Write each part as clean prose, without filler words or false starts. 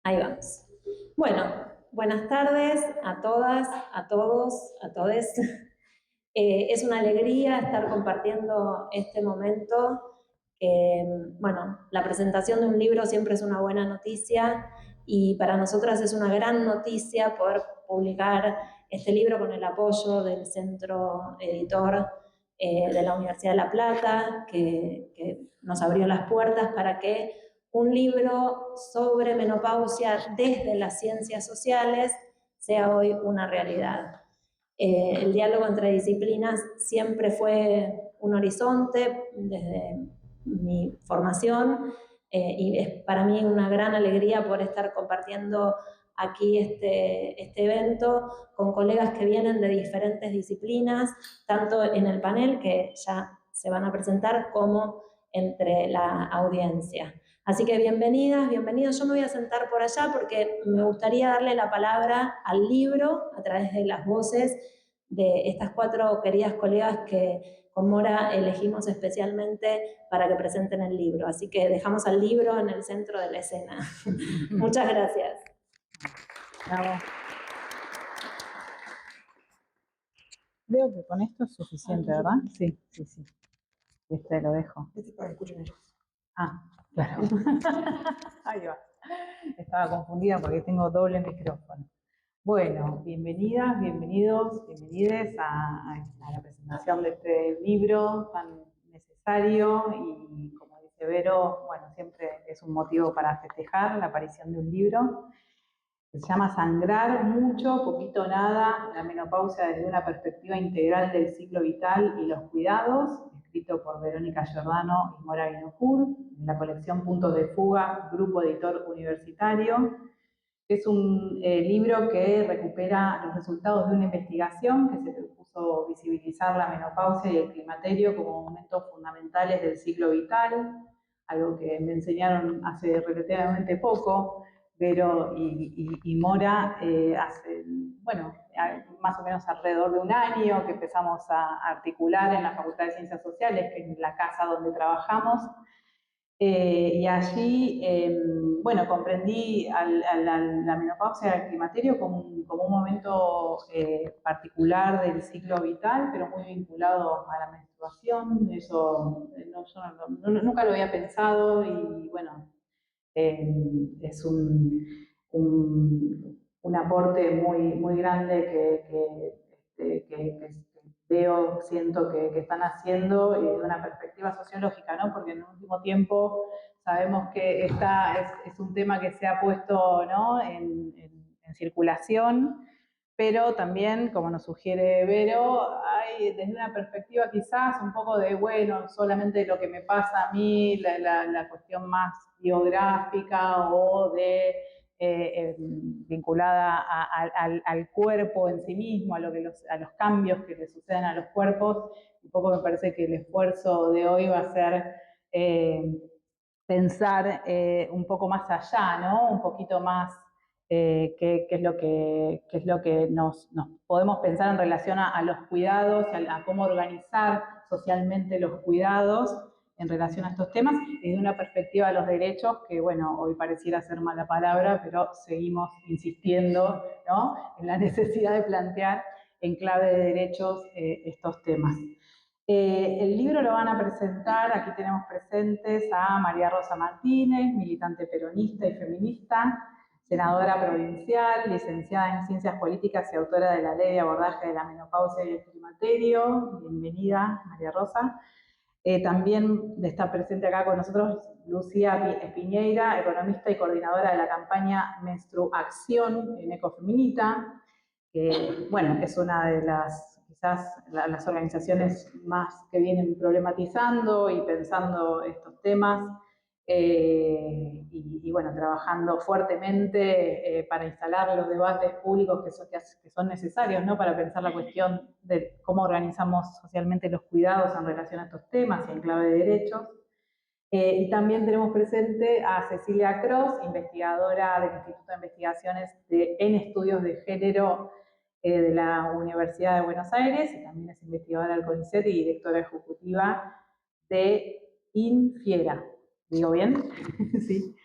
Ahí vamos. Bueno, buenas tardes a todas, a todos, a todes. Es una alegría estar compartiendo este momento. Bueno, la presentación de un libro siempre es una buena noticia y para nosotras es una gran noticia poder publicar este libro con el apoyo del Centro Editor de la Universidad de La Plata, que nos abrió las puertas para que un libro sobre menopausia desde las ciencias sociales sea hoy una realidad. El diálogo entre disciplinas siempre fue un horizonte desde mi formación y es para mí una gran alegría poder estar compartiendo aquí este evento con colegas que vienen de diferentes disciplinas, tanto en el panel que ya se van a presentar como entre la audiencia. Así que bienvenidas, bienvenidos. Yo me voy a sentar por allá porque me gustaría darle la palabra al libro a través de las voces de estas cuatro queridas colegas que con Mora elegimos especialmente para que presenten el libro. Así que dejamos al libro en el centro de la escena. Muchas gracias. Bravo. Veo que con esto es suficiente, ¿verdad? Sí, sí, sí. Este lo dejo. Este es para que escuchen ellos. Ah, claro. Ahí va. Estaba confundida porque tengo doble micrófono. Bueno, bienvenidas, bienvenidos, bienvenides a la presentación de este libro tan necesario y, como dice Vero, bueno, siempre es un motivo para festejar la aparición de un libro. Se llama Sangrar mucho, poquito nada, la menopausia desde una perspectiva integral del ciclo vital y los cuidados, escrito por Verónica Giordano y Mora Guinocur, en la colección Puntos de Fuga, Grupo Editor Universitario. Es un libro que recupera los resultados de una investigación que se propuso visibilizar la menopausia y el climaterio como momentos fundamentales del ciclo vital, algo que me enseñaron hace relativamente poco. Vero y Mora hace, bueno, más o menos alrededor de un año que empezamos a articular en la Facultad de Ciencias Sociales, que es la casa donde trabajamos, y allí, bueno, comprendí la menopausia y el climaterio como un momento particular del ciclo vital, pero muy vinculado a la menstruación. Eso yo nunca lo había pensado y bueno, es un aporte muy grande que veo, siento que están haciendo y de una perspectiva sociológica, ¿no? Porque en el último tiempo sabemos que es un tema que se ha puesto, ¿no?, en circulación, pero también, como nos sugiere Vero, hay desde una perspectiva quizás un poco de, bueno, solamente lo que me pasa a mí, la cuestión más biográfica o vinculada al cuerpo en sí mismo, a los cambios que le suceden a los cuerpos. Un poco me parece que el esfuerzo de hoy va a ser pensar un poco más allá, ¿no? Un poquito más qué es lo que nos podemos pensar en relación a los cuidados, a cómo organizar socialmente los cuidados en relación a estos temas, y de una perspectiva de los derechos, que bueno, hoy pareciera ser mala palabra, pero seguimos insistiendo, ¿no?, en la necesidad de plantear en clave de derechos estos temas. El libro lo van a presentar, aquí tenemos presentes a María Rosa Martínez, militante peronista y feminista, senadora provincial, licenciada en Ciencias Políticas y autora de la Ley de Abordaje de la Menopausia y el Climaterio. Bienvenida, María Rosa. También está presente acá con nosotros Lucía Espiñeira, economista y coordinadora de la campaña Menstruación en Ecofeminita, que, bueno, es una de quizás las organizaciones más que vienen problematizando y pensando estos temas, y bueno, trabajando fuertemente para instalar los debates públicos que son necesarios, ¿no?, para pensar la cuestión de cómo organizamos socialmente los cuidados en relación a estos temas y en clave de derechos. Y también tenemos presente a Cecilia Cross, investigadora del Instituto de Investigaciones en Estudios de Género de la Universidad de Buenos Aires, y también es investigadora del CONICET y directora ejecutiva de Infiera. ¿Digo bien? Sí.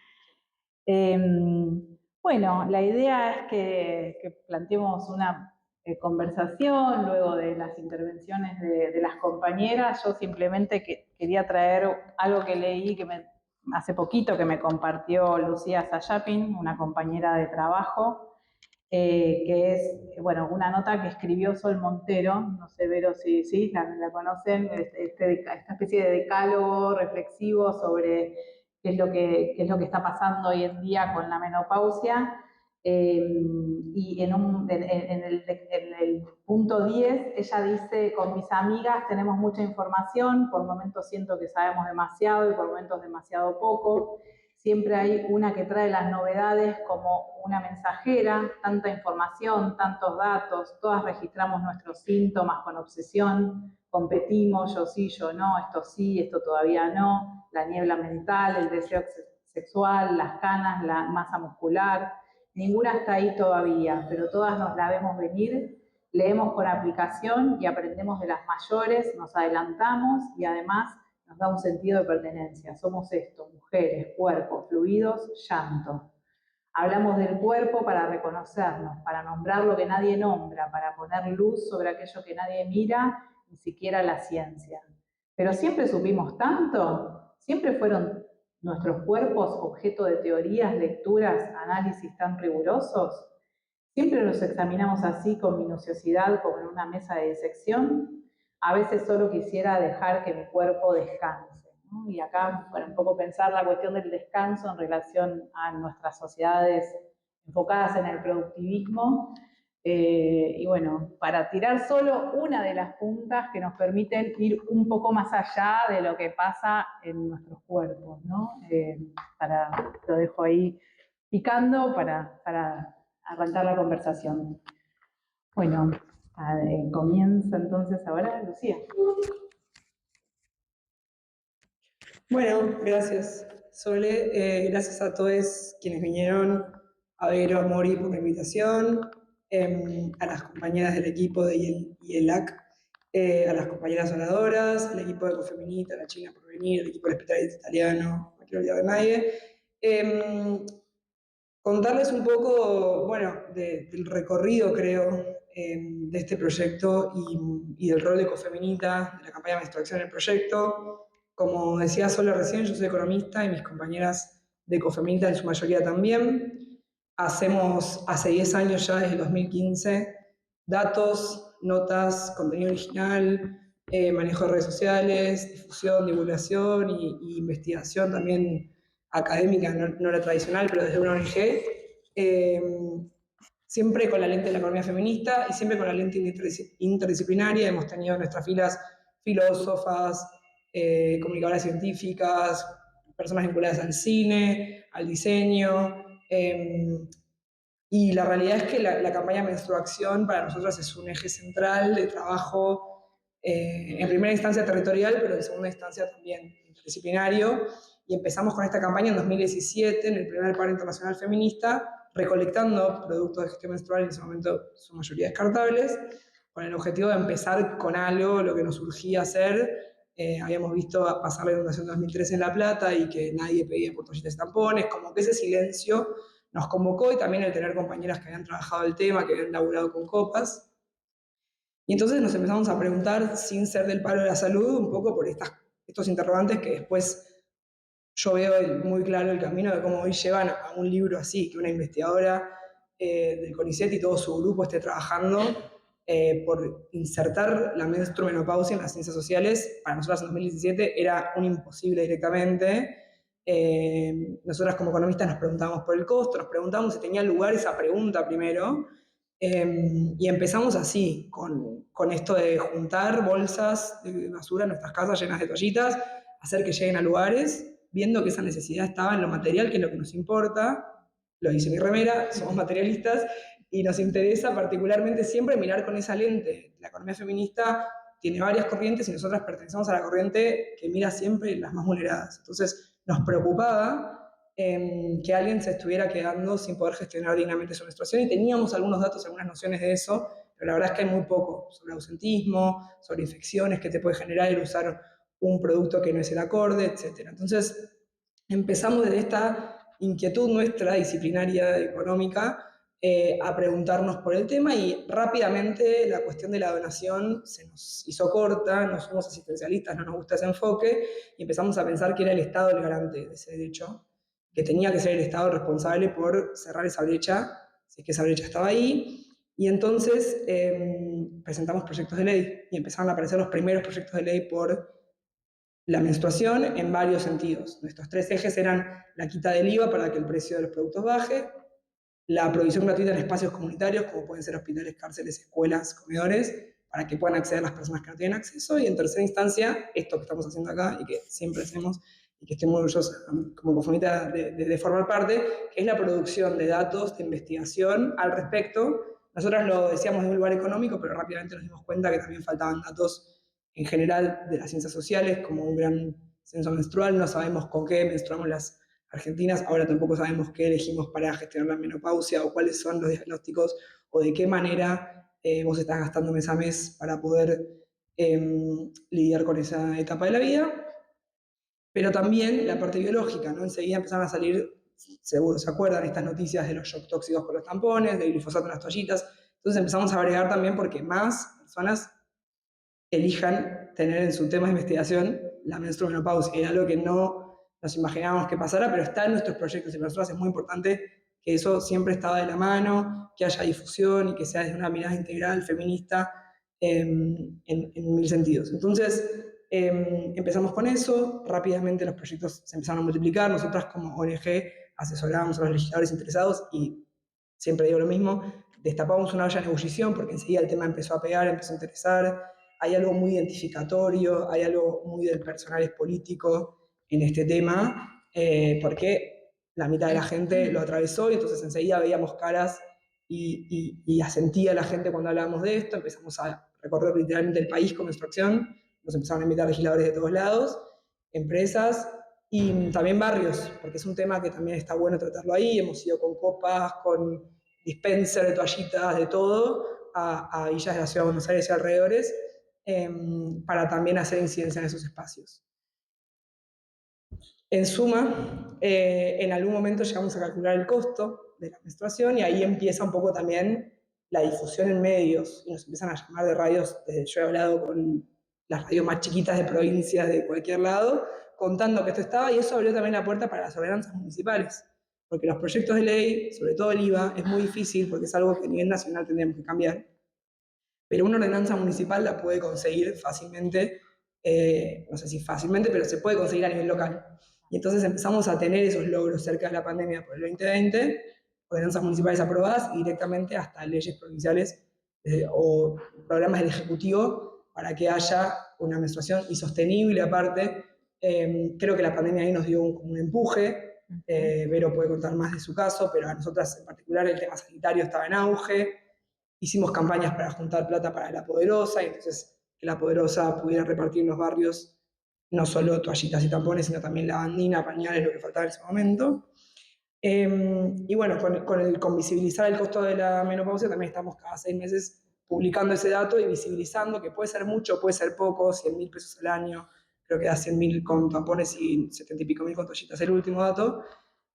Bueno, la idea es que planteemos una conversación luego de las intervenciones de las compañeras. Yo simplemente quería traer algo que leí hace poquito que me compartió Lucía Sayapin, una compañera de trabajo, que es, bueno, una nota que escribió Sol Montero, no sé, Vero, si la conocen, esta especie de decálogo reflexivo sobre qué es lo que está pasando hoy en día con la menopausia. Y en el punto 10 ella dice: con mis amigas tenemos mucha información, por momentos siento que sabemos demasiado y por momentos demasiado poco. Siempre hay una que trae las novedades como una mensajera, tanta información, tantos datos, todas registramos nuestros síntomas con obsesión, competimos, yo sí, yo no, esto sí, esto todavía no, la niebla mental, el deseo sexual, las canas, la masa muscular, ninguna está ahí todavía, pero todas nos la vemos venir, leemos con aplicación y aprendemos de las mayores, nos adelantamos y además nos da un sentido de pertenencia. Somos esto: mujeres, cuerpos, fluidos, llanto. Hablamos del cuerpo para reconocernos, para nombrar lo que nadie nombra, para poner luz sobre aquello que nadie mira, ni siquiera la ciencia. Pero siempre supimos tanto, siempre fueron nuestros cuerpos objeto de teorías, lecturas, análisis tan rigurosos. Siempre los examinamos así con minuciosidad como en una mesa de disección. A veces solo quisiera dejar que mi cuerpo descanse, ¿no? Y acá, bueno, un poco pensar la cuestión del descanso en relación a nuestras sociedades enfocadas en el productivismo. Y bueno, para tirar solo una de las puntas que nos permiten ir un poco más allá de lo que pasa en nuestros cuerpos, ¿no? Lo dejo ahí picando para arrancar la conversación. Bueno, comienza entonces ahora Lucía. Bueno, gracias, Sole. Gracias a todos quienes vinieron, a Vero, a Mori por la invitación, a las compañeras del equipo de IELAC, a las compañeras oradoras, al equipo de Ecofeminita, a la China por venir, el equipo del Hospital Italiano, no quiero olvidar de nadie. Contarles un poco, bueno, del recorrido, creo, de este proyecto y del rol de Ecofeminita, de la campaña de menstruación en el proyecto. Como decía Solo recién, yo soy economista y mis compañeras de Ecofeminita en su mayoría también. Hacemos hace 10 años ya, desde el 2015, datos, notas, contenido original, manejo de redes sociales, difusión, divulgación y investigación también académica, no la tradicional, pero desde una ONG, siempre con la lente de la economía feminista y siempre con la lente interdisciplinaria. Hemos tenido en nuestras filas filósofas, comunicadoras científicas, personas vinculadas al cine, al diseño, y la realidad es que la campaña Menstruación para nosotros es un eje central de trabajo, en primera instancia territorial, pero en segunda instancia también interdisciplinario. Y empezamos con esta campaña en 2017, en el primer paro internacional feminista, recolectando productos de gestión menstrual, en ese momento su mayoría descartables, con el objetivo de empezar con algo, lo que nos surgía hacer. Habíamos visto pasar la inundación de 2013 en La Plata y que nadie pedía por toallitas y tampones, como que ese silencio nos convocó, y también el tener compañeras que habían trabajado el tema, que habían laburado con copas. Y entonces nos empezamos a preguntar, sin ser del palo de la salud, un poco por estos interrogantes que después yo veo muy claro el camino de cómo hoy llevan a un libro así, que una investigadora del CONICET y todo su grupo esté trabajando por insertar la menstruomenopausia en las ciencias sociales. Para nosotras en 2017 era un imposible directamente. Nosotras como economistas nos preguntábamos por el costo, nos preguntábamos si tenía lugar esa pregunta primero, y empezamos así, con esto de juntar bolsas de basura en nuestras casas llenas de toallitas, hacer que lleguen a lugares, viendo que esa necesidad estaba en lo material, que es lo que nos importa. Lo dice mi remera, somos materialistas, y nos interesa particularmente siempre mirar con esa lente. La economía feminista tiene varias corrientes y nosotras pertenecemos a la corriente que mira siempre las más vulneradas. Entonces nos preocupaba que alguien se estuviera quedando sin poder gestionar dignamente su menstruación, y teníamos algunos datos, algunas nociones de eso, pero la verdad es que hay muy poco sobre ausentismo, sobre infecciones que te puede generar el usar un producto que no es el acorde, etc. Entonces empezamos desde esta inquietud nuestra, disciplinaria, económica, a preguntarnos por el tema y rápidamente la cuestión de la donación se nos hizo corta, no somos asistencialistas, no nos gusta ese enfoque y empezamos a pensar que era el Estado el garante de ese derecho, que tenía que ser el Estado responsable por cerrar esa brecha, si es que esa brecha estaba ahí. Y entonces presentamos proyectos de ley y empezaron a aparecer los primeros proyectos de ley por la menstruación en varios sentidos. Nuestros 3 ejes eran la quita del IVA para que el precio de los productos baje, la provisión gratuita en espacios comunitarios, como pueden ser hospitales, cárceles, escuelas, comedores, para que puedan acceder las personas que no tienen acceso, y en tercera instancia, esto que estamos haciendo acá y que siempre hacemos, y que estoy muy orgullosa como comunidad de formar parte, que es la producción de datos de investigación al respecto. Nosotros lo decíamos de un lugar económico, pero rápidamente nos dimos cuenta que también faltaban datos en general de las ciencias sociales, como un gran censo menstrual, no sabemos con qué menstruamos las argentinas, ahora tampoco sabemos qué elegimos para gestionar la menopausia o cuáles son los diagnósticos o de qué manera vos estás gastando mes a mes para poder lidiar con esa etapa de la vida. Pero también la parte biológica, ¿no? Enseguida empezaron a salir, seguro se acuerdan, estas noticias de los shock tóxicos con los tampones, de glifosato en las toallitas. Entonces empezamos a agregar también porque más personas elijan tener en su tema de investigación la menstruomenopausia. Era algo que no nos imaginábamos que pasara, pero está en nuestros proyectos y para nosotros es muy importante que eso siempre estaba de la mano, que haya difusión y que sea desde una mirada integral, feminista, en 1000 sentidos. Entonces, empezamos con eso, rápidamente los proyectos se empezaron a multiplicar, nosotras como ONG asesorábamos a los legisladores interesados y siempre digo lo mismo, destapamos una olla en ebullición porque enseguida el tema empezó a pegar, empezó a interesar, hay algo muy identificatorio, hay algo muy del personal político en este tema, porque la mitad de la gente lo atravesó y entonces enseguida veíamos caras y asentía la gente cuando hablábamos de esto, empezamos a recorrer literalmente el país con nuestra acción, nos empezaron a invitar legisladores de todos lados, empresas y también barrios, porque es un tema que también está bueno tratarlo ahí, hemos ido con copas, con dispenser de toallitas, de todo, a villas de la ciudad de Buenos Aires y alrededores, para también hacer incidencia en esos espacios. En suma, en algún momento llegamos a calcular el costo de la menstruación y ahí empieza un poco también la difusión en medios y nos empiezan a llamar de radios, yo he hablado con las radios más chiquitas de provincias de cualquier lado, contando que esto estaba y eso abrió también la puerta para las ordenanzas municipales, porque los proyectos de ley, sobre todo el IVA, es muy difícil porque es algo que a nivel nacional tendríamos que cambiar, pero una ordenanza municipal la puede conseguir fácilmente, no sé si fácilmente, pero se puede conseguir a nivel local. Y entonces empezamos a tener esos logros cerca de la pandemia por el 2020, ordenanzas municipales aprobadas y directamente hasta leyes provinciales o programas del Ejecutivo para que haya una menstruación y sostenible aparte. Creo que la pandemia ahí nos dio un empuje, Vero puede contar más de su caso, pero a nosotras en particular el tema sanitario estaba en auge, hicimos campañas para juntar plata para La Poderosa, y entonces que La Poderosa pudiera repartir en los barrios no solo toallitas y tampones, sino también lavandina, pañales, lo que faltaba en ese momento. Y bueno, con visibilizar el costo de la menopausia también estamos cada 6 meses publicando ese dato y visibilizando que puede ser mucho, puede ser poco, 100.000 pesos al año, creo que da 100.000 con tampones y 70 y pico mil con toallitas, el último dato,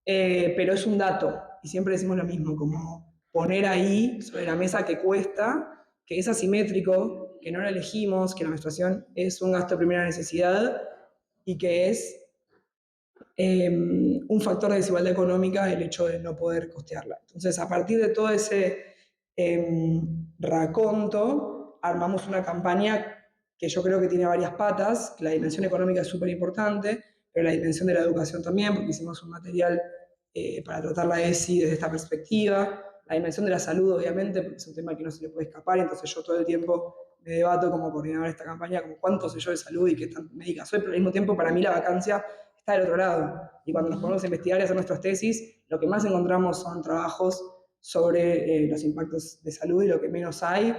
pero es un dato y siempre decimos lo mismo, como poner ahí sobre la mesa que cuesta, que es asimétrico, que no lo elegimos, que la menstruación es un gasto de primera necesidad y que es un factor de desigualdad económica el hecho de no poder costearla. Entonces, a partir de todo ese raconto, armamos una campaña que yo creo que tiene varias patas, que la dimensión económica es súper importante, pero la dimensión de la educación también, porque hicimos un material para tratar la ESI desde esta perspectiva, la dimensión de la salud, obviamente, porque es un tema que no se le puede escapar, entonces yo todo el tiempo me debato como coordinadora de esta campaña, como cuánto sé yo de salud y qué tan médica soy, pero al mismo tiempo para mí la vacancia está del otro lado. Y cuando nos ponemos a investigar y hacer nuestras tesis, lo que más encontramos son trabajos sobre los impactos de salud y lo que menos hay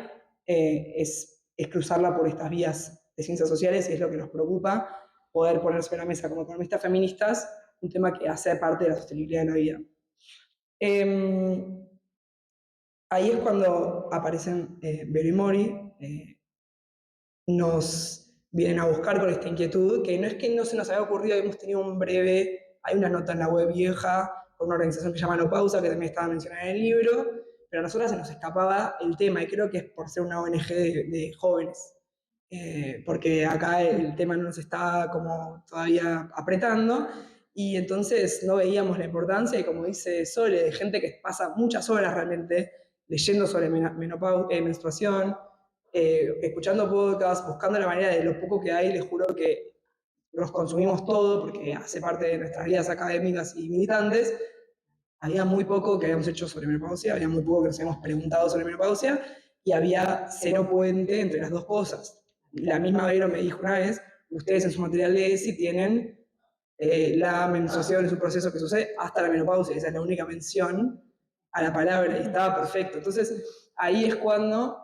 es cruzarla por estas vías de ciencias sociales y es lo que nos preocupa, poder poner sobre la mesa como economistas feministas un tema que hace parte de la sostenibilidad de la vida. Ahí es cuando aparecen Vero y Mori, nos vienen a buscar con esta inquietud, que no es que no se nos haya ocurrido, hemos tenido un breve, hay una nota en la web vieja con una organización que se llama No Pausa, que también estaba mencionada en el libro, pero a nosotras se nos escapaba el tema, y creo que es por ser una ONG de jóvenes. Porque acá el tema no nos está como todavía apretando, y entonces no veíamos la importancia, y como dice Sole, de gente que pasa muchas horas realmente leyendo sobre menstruación, escuchando podcasts, buscando la manera de lo poco que hay. Les juro que los consumimos todo porque hace parte de nuestras vidas académicas y militantes. Había muy poco que habíamos hecho sobre menopausia, había muy poco que nos habíamos preguntado sobre menopausia, y había cero puente entre las dos cosas. La misma Vero me dijo una vez, ustedes en su material de ESI tienen la menstruación es un proceso que sucede hasta la menopausia, esa es la única mención a la palabra, y estaba perfecto. Entonces, ahí es cuando,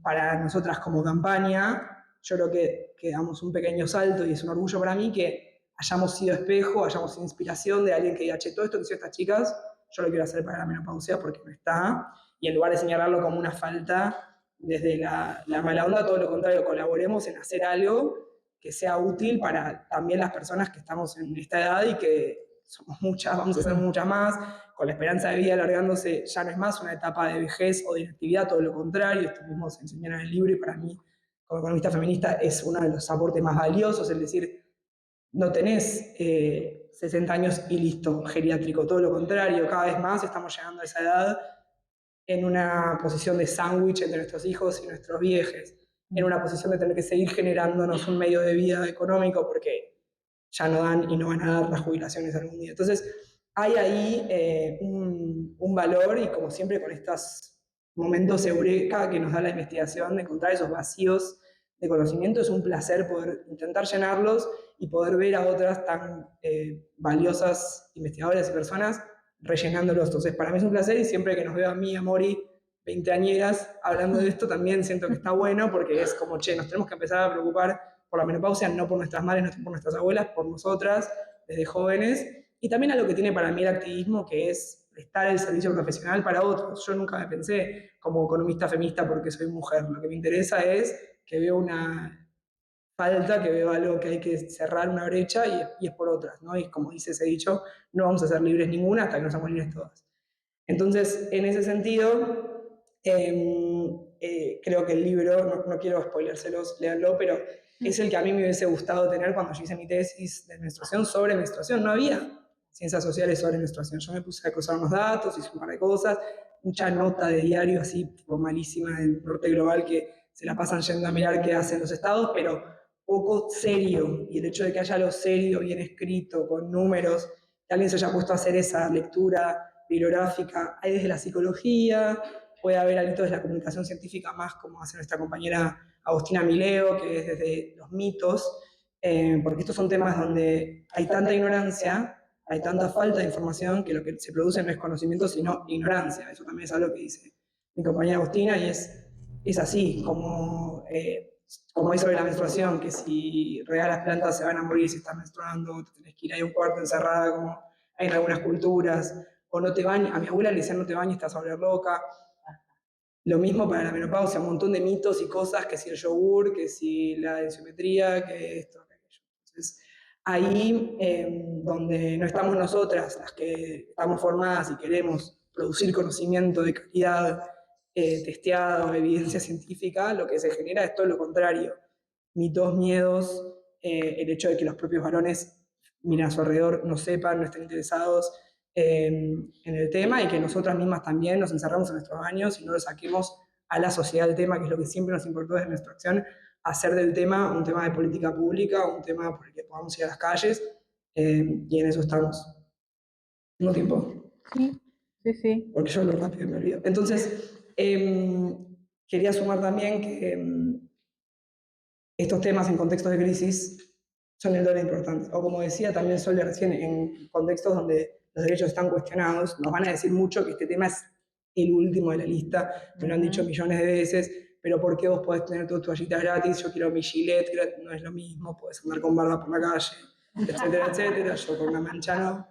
para nosotras como campaña, yo creo que damos un pequeño salto, y es un orgullo para mí que hayamos sido espejo, hayamos sido inspiración de alguien que diga, che, todo esto que hicieron estas chicas, yo lo quiero hacer para la menopausia porque no está, y en lugar de señalarlo como una falta, desde la mala onda, todo lo contrario, colaboremos en hacer algo que sea útil para también las personas que estamos en esta edad, y que somos muchas, vamos a ser muchas más, con la esperanza de vida alargándose. Ya no es más una etapa de vejez o de inactividad, todo lo contrario. Esto mismo se enseña en el libro, y para mí, como economista feminista, es uno de los aportes más valiosos, es decir, no tenés 60 años y listo, geriátrico, todo lo contrario, cada vez más estamos llegando a esa edad en una posición de sándwich entre nuestros hijos y nuestros viejes, en una posición de tener que seguir generándonos un medio de vida económico porque ya no dan y no van a dar las jubilaciones algún día. Entonces, hay ahí un valor, y como siempre con estos momentos eureka que nos da la investigación, de encontrar esos vacíos de conocimiento, es un placer poder intentar llenarlos y poder ver a otras tan valiosas investigadoras y personas rellenándolos. Entonces, para mí es un placer, y siempre que nos veo a mí, a Mori, veinteañeras, hablando de esto, también siento que está bueno, porque es como, che, nos tenemos que empezar a preocupar por la menopausia, no por nuestras madres, no por nuestras abuelas, por nosotras, desde jóvenes, y también a lo que tiene para mí el activismo, que es prestar el servicio profesional para otros. Yo nunca me pensé como economista feminista porque soy mujer, lo que me interesa es que veo una falta, que veo algo que hay que cerrar, una brecha, y es por otras, ¿no? Y como dice ese dicho, no vamos a ser libres ninguna hasta que no seamos libres todas. Entonces, en ese sentido, creo que el libro, no quiero spoilérselos, léanlo, pero es el que a mí me hubiese gustado tener cuando yo hice mi tesis de menstruación sobre menstruación. No había ciencias sociales sobre menstruación. Yo me puse a cruzar unos datos, hice un par de cosas, mucha nota de diario así, tipo malísima del norte global, que se la pasan yendo a mirar qué hacen los estados, pero poco serio. Y el hecho de que haya algo serio, bien escrito, con números, que alguien se haya puesto a hacer esa lectura bibliográfica, hay desde la psicología, puede haber algo desde la comunicación científica, más como hace nuestra compañera Agustina Mileo, que es desde los mitos, porque estos son temas donde hay tanta ignorancia, hay tanta falta de información, que lo que se produce no es conocimiento, sino ignorancia. Eso también es algo que dice mi compañera Agustina, y es así, como hay sobre la menstruación, que si regalas plantas se van a morir si estás menstruando, te tenés que ir ahí a un cuarto encerrada, como hay en algunas culturas, o no te bañes. A mi abuela le decían no te bañes, estás a volver loca. Lo mismo para la menopausia, un montón de mitos y cosas, que si el yogur, que si la densiometría, que esto, que aquello. Entonces, ahí donde no estamos nosotras, las que estamos formadas y queremos producir conocimiento de calidad, testeado, evidencia científica, lo que se genera es todo lo contrario. Mitos, miedos, el hecho de que los propios varones miren a su alrededor, no sepan, no estén interesados en el tema, y que nosotras mismas también nos encerramos en nuestros baños y no lo saquemos a la sociedad del tema, que es lo que siempre nos importó desde nuestra acción, hacer del tema un tema de política pública, un tema por el que podamos ir a las calles, y en eso estamos. ¿Tengo tiempo? Sí, sí, sí. Porque yo hablo rápido y me olvido. Entonces, quería sumar también que estos temas en contextos de crisis son el doble importantes. O como decía también Sol de recién, en contextos donde los derechos están cuestionados, nos van a decir mucho que este tema es el último de la lista, me lo han dicho millones de veces, pero ¿por qué vos podés tener tu toallita gratis? Yo quiero mi gilet, no es lo mismo, podés andar con barba por la calle, etcétera, etcétera, yo con una mancha no.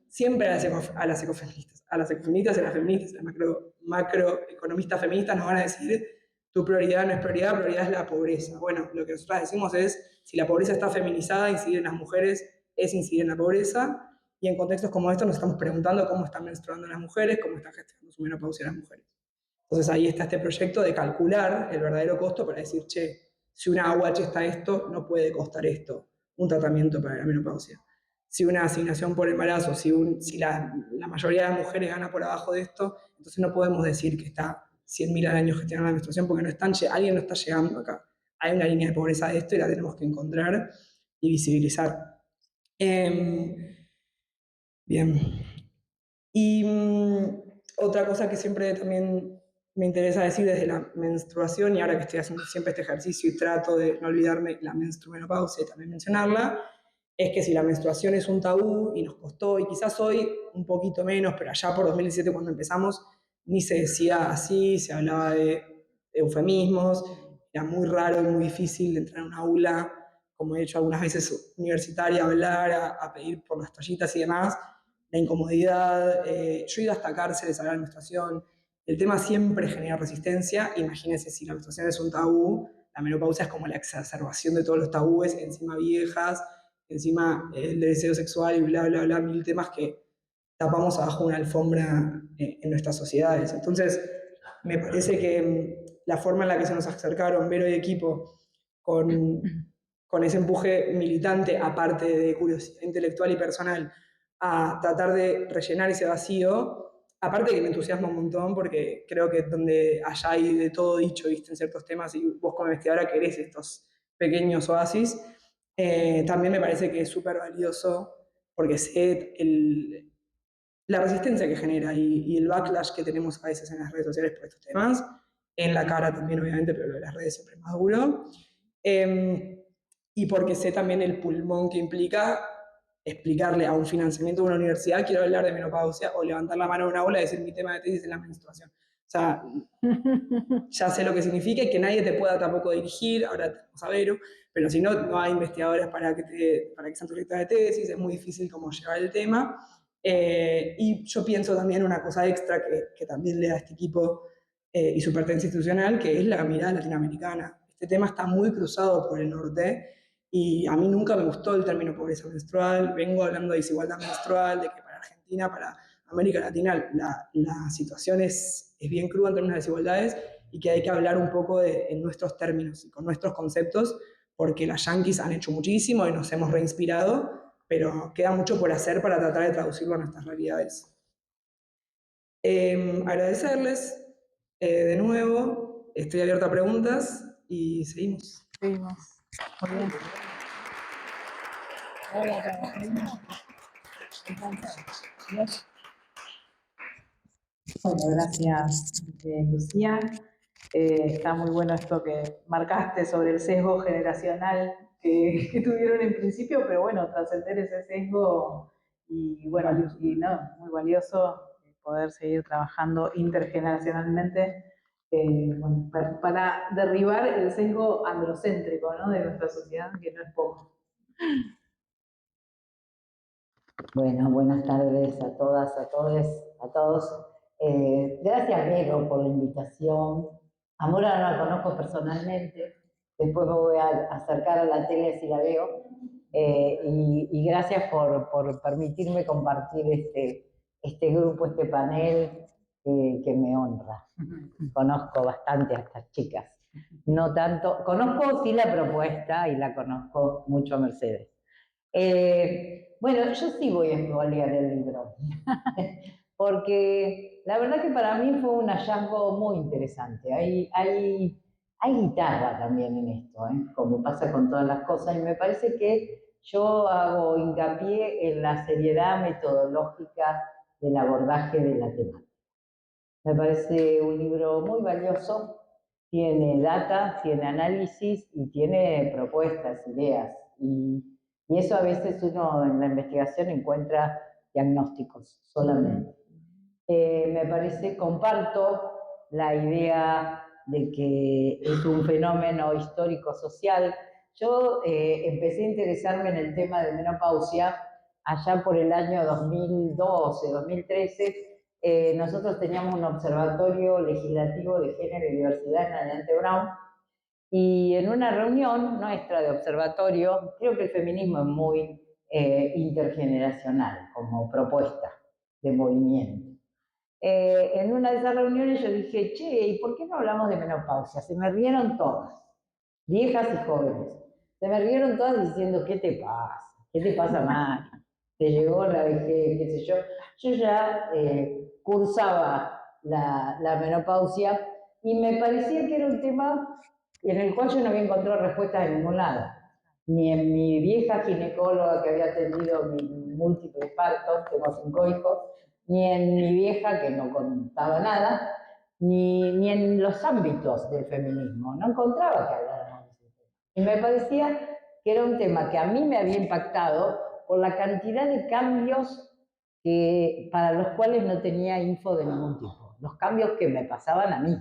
Siempre a las ecofeministas, y a las feministas, a las macroeconomistas feministas nos van a decir tu prioridad no es prioridad, prioridad es la pobreza. Bueno, lo que nosotros decimos es, si la pobreza está feminizada, incidir en las mujeres es incidir en la pobreza, y en contextos como estos nos estamos preguntando cómo están menstruando las mujeres, cómo están gestionando su menopausia las mujeres. Entonces ahí está este proyecto de calcular el verdadero costo para decir, che, si una AUH está esto, no puede costar esto, un tratamiento para la menopausia. Si una asignación por embarazo, si la mayoría de las mujeres gana por abajo de esto, entonces no podemos decir que está 100.000 al año gestionando la menstruación porque alguien no está llegando acá. Hay una línea de pobreza de esto y la tenemos que encontrar y visibilizar. Bien. Y otra cosa que siempre también me interesa decir desde la menstruación, y ahora que estoy haciendo siempre este ejercicio y trato de no olvidarme la menstrumenopausia y también mencionarla, es que si la menstruación es un tabú y nos costó, y quizás hoy un poquito menos, pero allá por 2017 cuando empezamos, ni se decía así, se hablaba de eufemismos, era muy raro y muy difícil de entrar a una aula, como he hecho algunas veces universitaria, a hablar, a pedir por las toallitas y demás, la incomodidad, yo he ido hasta cárceles a hablar de menstruación, el tema siempre genera resistencia, imagínense si la menstruación es un tabú, la menopausia es como la exacerbación de todos los tabúes, encima viejas, encima el deseo sexual y bla, bla, bla, mil temas que tapamos abajo una alfombra en nuestras sociedades. Entonces, me parece que la forma en la que se nos acercaron Vero y equipo con ese empuje militante, aparte de curiosidad intelectual y personal, a tratar de rellenar ese vacío, aparte que me entusiasma un montón porque creo que donde allá hay de todo dicho, viste, en ciertos temas, y vos como investigadora querés estos pequeños oasis, también me parece que es súper valioso porque sé la resistencia que genera y el backlash que tenemos a veces en las redes sociales por estos temas, en la cara también obviamente, pero lo de las redes siempre es más duro. Y porque sé también el pulmón que implica explicarle a un financiamiento de una universidad, quiero hablar de menopausia, o levantar la mano en una aula y decir mi tema de tesis es la menstruación. O sea, ya sé lo que significa y que nadie te pueda tampoco dirigir, ahora tenemos a Vero, pero si no, no hay investigadores para que sean tu directora de tesis, es muy difícil como llevar el tema. Y yo pienso también una cosa extra que también le da a este equipo y su pertenencia institucional, que es la mirada latinoamericana. Este tema está muy cruzado por el norte y a mí nunca me gustó el término pobreza menstrual, vengo hablando de desigualdad menstrual, de que para Argentina, para América Latina, la situación es bien cruda en términos de desigualdades y que hay que hablar un poco en nuestros términos y con nuestros conceptos, porque las yanquis han hecho muchísimo y nos hemos reinspirado, pero queda mucho por hacer para tratar de traducirlo a nuestras realidades. Agradecerles de nuevo, estoy abierta a preguntas y seguimos. Seguimos. Muy bien. Bueno, gracias, Lucía. Está muy bueno esto que marcaste sobre el sesgo generacional que tuvieron en principio, pero bueno, trascender ese sesgo y bueno, muy valioso poder seguir trabajando intergeneracionalmente bueno, para derribar el sesgo androcéntrico, ¿no?, de nuestra sociedad, que no es poco. Bueno, buenas tardes a todas, a todos, a todos. Gracias, Vero, por la invitación. A Mora no la conozco personalmente, después me voy a acercar a la tele si la veo. Y gracias por permitirme compartir este grupo, este panel que me honra. Conozco bastante a estas chicas. No tanto, conozco sí la propuesta y la conozco mucho a Mercedes. Bueno, yo sí voy a expoliar el libro, porque la verdad que para mí fue un hallazgo muy interesante. Hay guitarra también en esto, como pasa con todas las cosas, y me parece que yo hago hincapié en la seriedad metodológica del abordaje de la temática. Me parece un libro muy valioso, tiene data, tiene análisis y tiene propuestas, ideas. Y eso a veces uno en la investigación encuentra diagnósticos solamente. Me parece, comparto la idea de que es un fenómeno histórico-social. Yo empecé a interesarme en el tema de menopausia allá por el año 2012, 2013. Nosotros teníamos un observatorio legislativo de género y diversidad en Almirante Brown, y en una reunión nuestra de observatorio, creo que el feminismo es muy intergeneracional como propuesta de movimiento. En una de esas reuniones yo dije, che, ¿y por qué no hablamos de menopausia? Se me rieron todas, viejas y jóvenes. Se me rieron todas diciendo, ¿qué te pasa? ¿Qué te pasa, Mari? Te llegó la vejez, qué sé yo. Yo ya cursaba la menopausia y me parecía que era un tema en el cual yo no había encontrado respuestas en ningún lado. Ni en mi vieja ginecóloga que había atendido mis múltiples partos, tengo 5 hijos, ni en mi vieja que no contaba nada, ni en los ámbitos del feminismo. No encontraba que habláramos de ese tema. Y me parecía que era un tema que a mí me había impactado por la cantidad de cambios para los cuales no tenía info de ningún tipo. Los cambios que me pasaban a mí.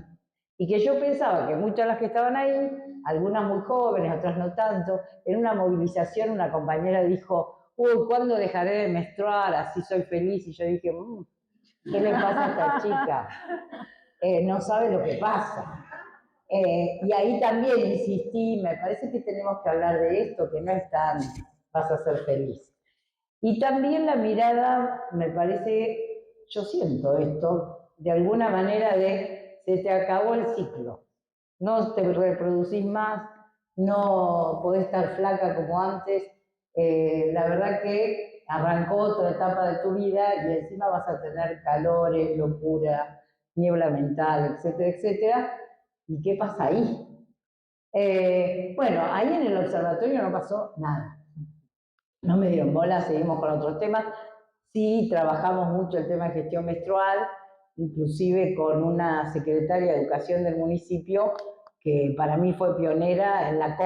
Y que yo pensaba que muchas de las que estaban ahí, algunas muy jóvenes, otras no tanto, en una movilización una compañera dijo, uy, ¿cuándo dejaré de menstruar? Así soy feliz. Y yo dije, ¿qué le pasa a esta chica? No sabe lo que pasa. Y ahí también insistí, me parece que tenemos que hablar de esto, que no es tan, vas a ser feliz. Y también la mirada, me parece, yo siento esto, de alguna manera se te acabó el ciclo. No te reproducís más, no podés estar flaca como antes. La verdad que arrancó otra etapa de tu vida y encima vas a tener calores, locura, niebla mental, etcétera, etcétera. ¿Y qué pasa ahí? Bueno, ahí en el observatorio no pasó nada. No me dieron bola, seguimos con otros temas. Sí, trabajamos mucho el tema de gestión menstrual, inclusive con una secretaria de Educación del municipio que para mí fue pionera en la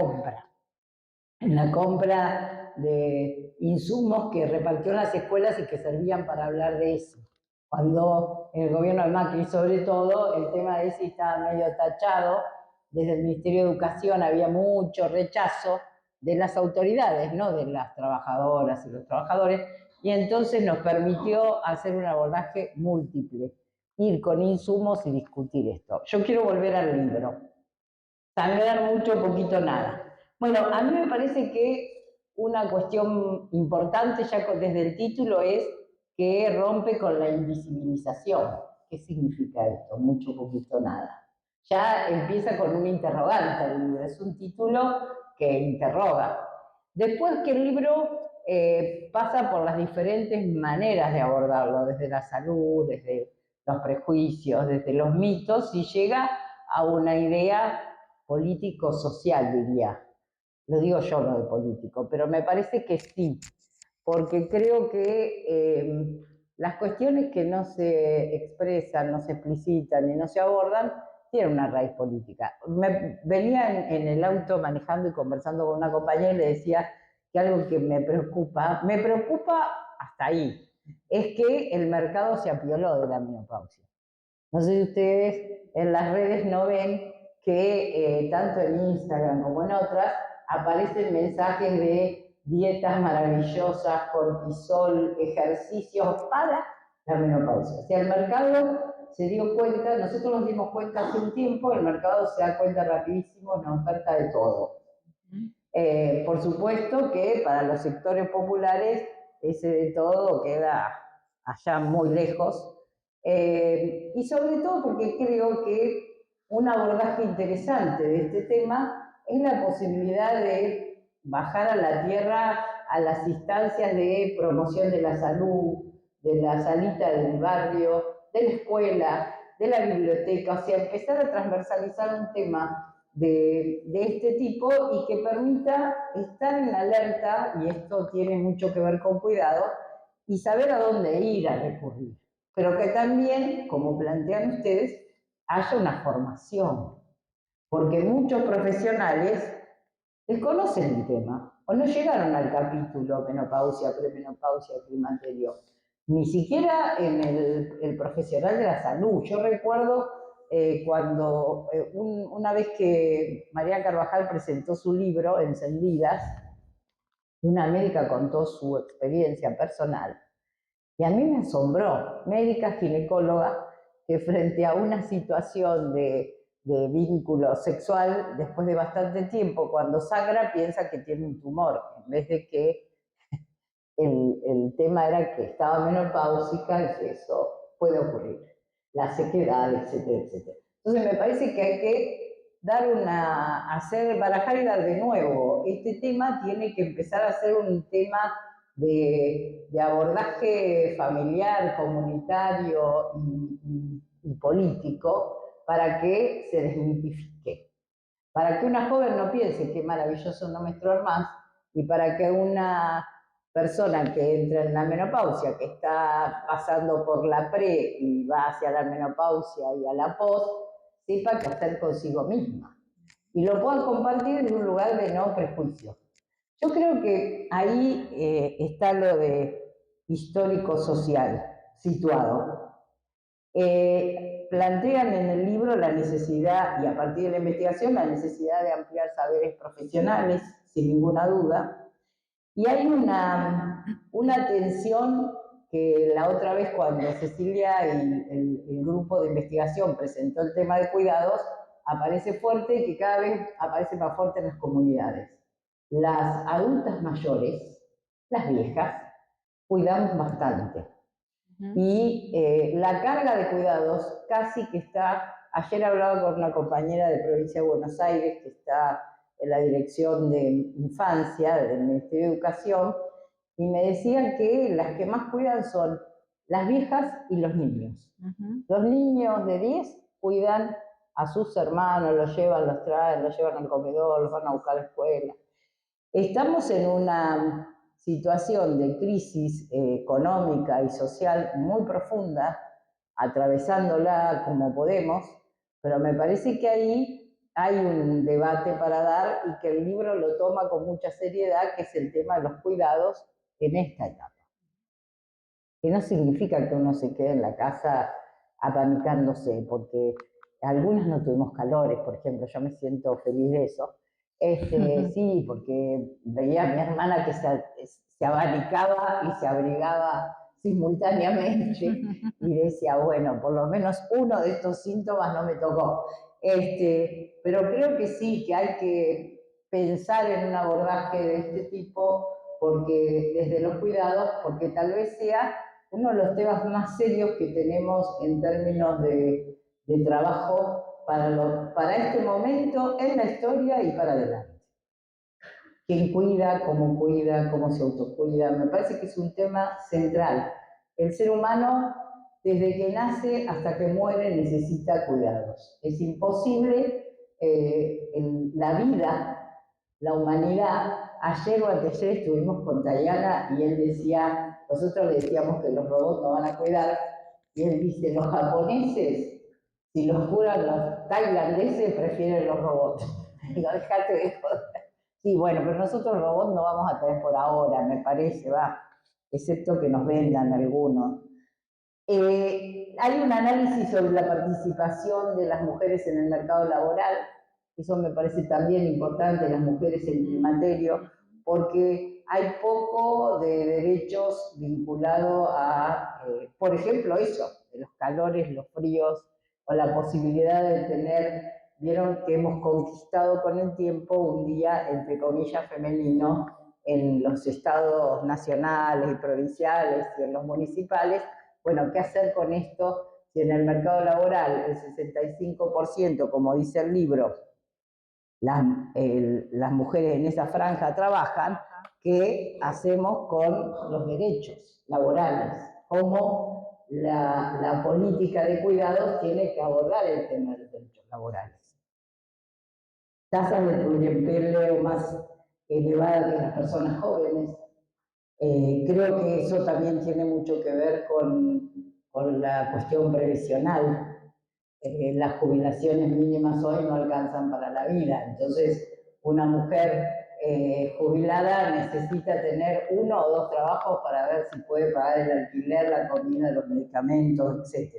compra de insumos que repartió en las escuelas y que servían para hablar de eso. Cuando en el gobierno de Macri, sobre todo, el tema de ese estaba medio tachado, desde el Ministerio de Educación había mucho rechazo de las autoridades, no de las trabajadoras y los trabajadores, y entonces nos permitió hacer un abordaje múltiple, ir con insumos y discutir esto. Yo quiero volver al libro. Sangrar mucho, poquito, nada. Bueno, a mí me parece que una cuestión importante ya desde el título es que rompe con la invisibilización. ¿Qué significa esto? Mucho, poquito, nada. Ya empieza con un interrogante el libro, es un título que interroga. Después que el libro pasa por las diferentes maneras de abordarlo, desde la salud, desde los prejuicios, desde los mitos, y llega a una idea político-social, diría. Lo digo yo, no de político, pero me parece que sí, porque creo que las cuestiones que no se expresan, no se explicitan y no se abordan, tienen una raíz política. Venía en el auto manejando y conversando con una compañera y le decía que algo que me preocupa hasta ahí, es que el mercado se apioló de la menopausia. No sé si ustedes en las redes no ven que tanto en Instagram como en otras aparecen mensajes de dietas maravillosas, cortisol, ejercicios para la menopausia. O sea, el mercado se dio cuenta, nosotros nos dimos cuenta hace un tiempo, el mercado se da cuenta rapidísimo, nos oferta de todo. Por supuesto que para los sectores populares ese de todo queda allá muy lejos. Y sobre todo porque creo que un abordaje interesante de este tema es la posibilidad de bajar a la tierra a las instancias de promoción de la salud, de la salita del barrio, de la escuela, de la biblioteca, o sea, empezar a transversalizar un tema de este tipo y que permita estar en alerta, y esto tiene mucho que ver con cuidado, y saber a dónde ir a recurrir. Pero que también, como plantean ustedes, haya una formación, porque muchos profesionales desconocen el tema o no llegaron al capítulo menopausia, premenopausia, climaterio, ni siquiera en el profesional de la salud. Yo recuerdo cuando una vez que María Carvajal presentó su libro, Encendidas, una médica contó su experiencia personal. Y a mí me asombró, médica ginecóloga, que frente a una situación de vínculo sexual, después de bastante tiempo, cuando sangra, piensa que tiene un tumor, en vez de que el tema era que estaba menopáusica y que eso puede ocurrir, la sequedad, etcétera, etcétera. Entonces me parece que hay que barajar y dar de nuevo. Este tema tiene que empezar a ser un tema de abordaje familiar, comunitario y político para que se desmitifique. Para que una joven no piense qué maravilloso no menstruar más, y para que una persona que entra en la menopausia, que está pasando por la pre y va hacia la menopausia y a la post, sepa qué hacer consigo misma. Y lo pueda compartir en un lugar de no prejuicio. Yo creo que ahí está lo de histórico-social situado. Plantean en el libro la necesidad, y a partir de la investigación, la necesidad de ampliar saberes profesionales, sin ninguna duda. Y hay una tensión que la otra vez cuando Cecilia y el grupo de investigación presentó el tema de cuidados, aparece fuerte y que cada vez aparece más fuerte en las comunidades. Las adultas mayores, las viejas, cuidamos bastante. Y la carga de cuidados casi que está... Ayer hablaba con una compañera de Provincia de Buenos Aires que está en la Dirección de Infancia del Ministerio de Educación y me decían que las que más cuidan son las viejas y los niños. Los niños de 10 cuidan a sus hermanos, los llevan, los traen, los llevan al comedor, los van a buscar a la escuela. Estamos en una situación de crisis económica y social muy profunda, atravesándola como podemos, pero me parece que ahí hay un debate para dar y que el libro lo toma con mucha seriedad, que es el tema de los cuidados en esta etapa. Que no significa que uno se quede en la casa abanicándose, porque algunas no tuvimos calores, por ejemplo, yo me siento feliz de eso. Sí, porque veía a mi hermana que se abanicaba y se abrigaba simultáneamente y decía, bueno, por lo menos uno de estos síntomas no me tocó. Pero creo que sí, que hay que pensar en un abordaje de este tipo, porque desde los cuidados, porque tal vez sea uno de los temas más serios que tenemos en términos de trabajo para este momento en la historia y para adelante. ¿Quién cuida, cómo se autocuida? Me parece que es un tema central. El ser humano, desde que nace hasta que muere, necesita cuidados. Es imposible en la vida, la humanidad. Ayer o anteayer estuvimos con Tayana y él decía, nosotros le decíamos que los robots no van a cuidar, y él dice, los japoneses, si los curan los tailandeses, prefieren los robots. Digo, dejate de joder. Sí, bueno, pero nosotros robots no vamos a tener por ahora, me parece, excepto que nos vendan algunos. Hay un análisis sobre la participación de las mujeres en el mercado laboral, eso me parece también importante, las mujeres en el climaterio, porque hay poco de derechos vinculados a, por ejemplo, eso, de los calores, los fríos, o la posibilidad de tener, vieron que hemos conquistado con el tiempo un día, entre comillas, femenino en los estados nacionales y provinciales y en los municipales. Bueno, ¿qué hacer con esto si en el mercado laboral el 65%, como dice el libro, las mujeres en esa franja trabajan? ¿Qué hacemos con los derechos laborales? ¿Cómo la política de cuidados tiene que abordar el tema de los derechos laborales? Tasas de pluriempleo más elevadas que las personas jóvenes. Creo que eso también tiene mucho que ver con la cuestión previsional. Las jubilaciones mínimas hoy no alcanzan para la vida, entonces una mujer jubilada necesita tener 1 o 2 trabajos para ver si puede pagar el alquiler, la comida, los medicamentos, etc.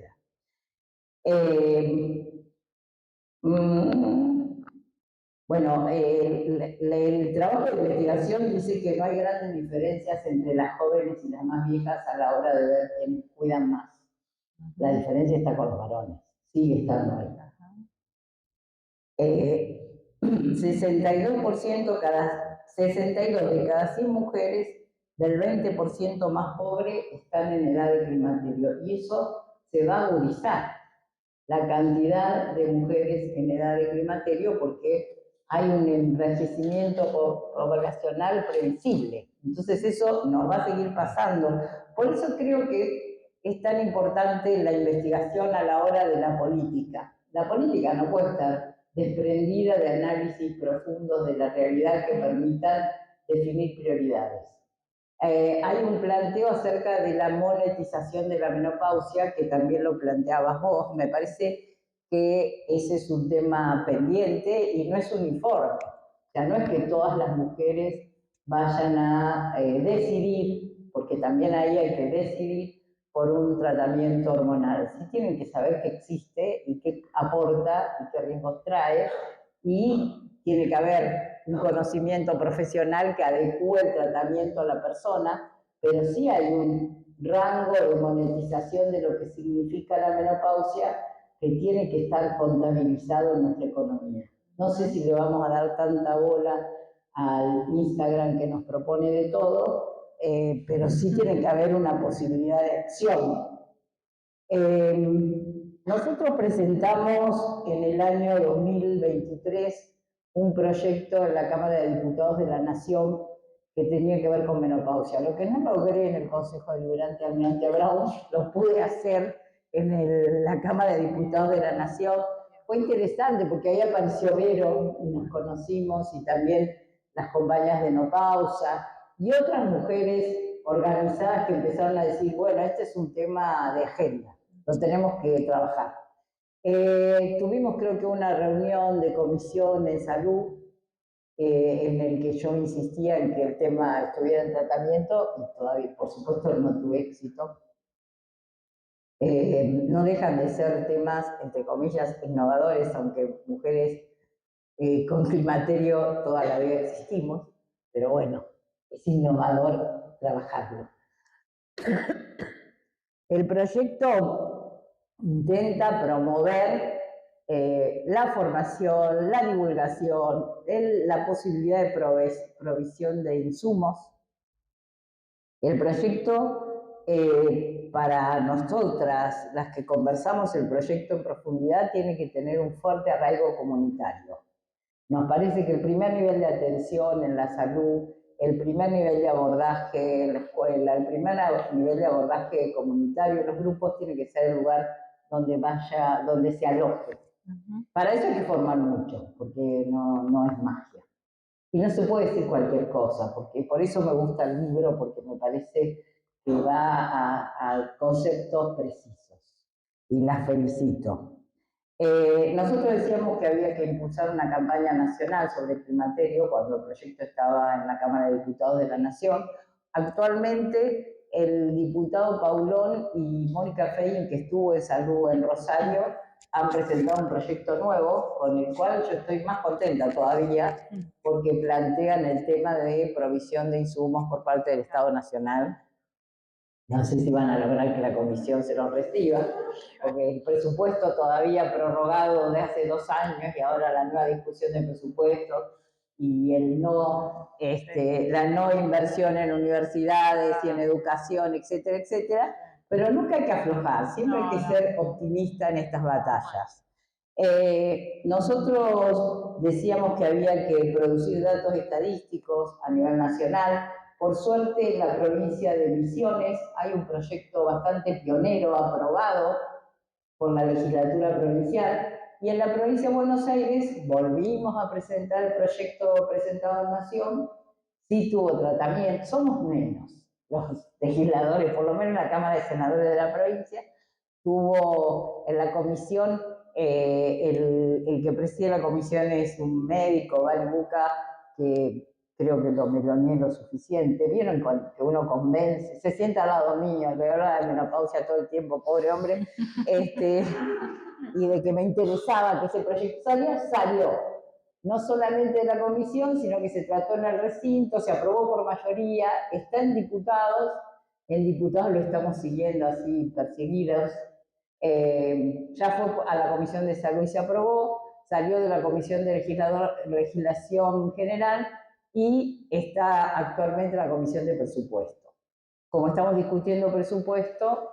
Bueno, el trabajo de investigación dice que no hay grandes diferencias entre las jóvenes y las más viejas a la hora de ver quién cuidan más. La diferencia está con los varones, sigue estando ahí. 62 de cada 100 mujeres del 20% más pobre están en edad de climaterio, y eso se va a agudizar la cantidad de mujeres en edad de climaterio porque hay un envejecimiento poblacional previsible. Entonces eso nos va a seguir pasando. Por eso creo que es tan importante la investigación a la hora de la política. La política no puede estar desprendida de análisis profundos de la realidad que permitan definir prioridades. Hay un planteo acerca de la monetización de la menopausia, que también lo planteabas vos. Me parece que ese es un tema pendiente y no es uniforme. O sea, no es que todas las mujeres vayan a decidir, porque también ahí hay que decidir por un tratamiento hormonal. Sí tienen que saber que existe y qué aporta y qué riesgos trae, y tiene que haber un conocimiento profesional que adecue el tratamiento a la persona, pero sí hay un rango de monetización de lo que significa la menopausia que tiene que estar contabilizado en nuestra economía. No sé si le vamos a dar tanta bola al Instagram que nos propone de todo, pero sí tiene que haber una posibilidad de acción. Nosotros presentamos en el año 2023 un proyecto en la Cámara de Diputados de la Nación que tenía que ver con menopausia. Lo que no logré en el Consejo Deliberante Almirante Brown, lo pude hacer en la Cámara de Diputados de la Nación. Fue interesante porque ahí apareció Vero y nos conocimos, y también las compañías de Nopausa y otras mujeres organizadas que empezaron a decir, bueno, este es un tema de agenda, lo tenemos que trabajar. Tuvimos, creo que, una reunión de comisión de salud en el que yo insistía en que el tema estuviera en tratamiento, y todavía, por supuesto, no tuve éxito. No dejan de ser temas, entre comillas, innovadores, aunque mujeres con climaterio toda la vida existimos, pero bueno, es innovador trabajarlo. El proyecto intenta promover la formación, la divulgación, la posibilidad de provisión de insumos. El proyecto, para nosotras, las que conversamos el proyecto en profundidad, tiene que tener un fuerte arraigo comunitario. Nos parece que el primer nivel de atención en la salud, el primer nivel de abordaje en la escuela, el primer nivel de abordaje comunitario en los grupos tiene que ser el lugar donde se aloje. Para eso hay que formar mucho, porque no es magia. Y no se puede decir cualquier cosa, porque por eso me gusta el libro, porque me parece que va a conceptos precisos. Y las felicito. Nosotros decíamos que había que impulsar una campaña nacional sobre el climaterio cuando el proyecto estaba en la Cámara de Diputados de la Nación. Actualmente, el diputado Paulón y Mónica Fein, que estuvo en salud en Rosario, han presentado un proyecto nuevo con el cual yo estoy más contenta todavía, porque plantean el tema de provisión de insumos por parte del Estado Nacional. No sé si van a lograr que la comisión se los reciba, porque el presupuesto todavía prorrogado de hace 2 años, y ahora la nueva discusión de presupuesto y la no inversión en universidades y en educación, etcétera, etcétera. Pero nunca hay que aflojar, siempre hay que ser optimista en estas batallas. Nosotros decíamos que había que producir datos estadísticos a nivel nacional. Por suerte, en la provincia de Misiones hay un proyecto bastante pionero aprobado por la legislatura provincial, y en la provincia de Buenos Aires volvimos a presentar el proyecto presentado en Nación. Sí tuvo tratamiento, somos menos los legisladores, por lo menos en la Cámara de Senadores de la provincia. Tuvo en la comisión, el que preside la comisión es un médico, Vali Buca, que creo que lo meloneé lo suficiente. ¿Vieron que uno convence? Se sienta al lado mío, le habla de menopausia todo el tiempo, pobre hombre. Y de que me interesaba que ese proyecto salió. No solamente de la comisión, sino que se trató en el recinto, se aprobó por mayoría, está en diputados lo estamos siguiendo así, perseguidos. Ya fue a la Comisión de Salud y se aprobó, salió de la Comisión de Legislación General, y está actualmente en la Comisión de Presupuesto. Como estamos discutiendo presupuesto,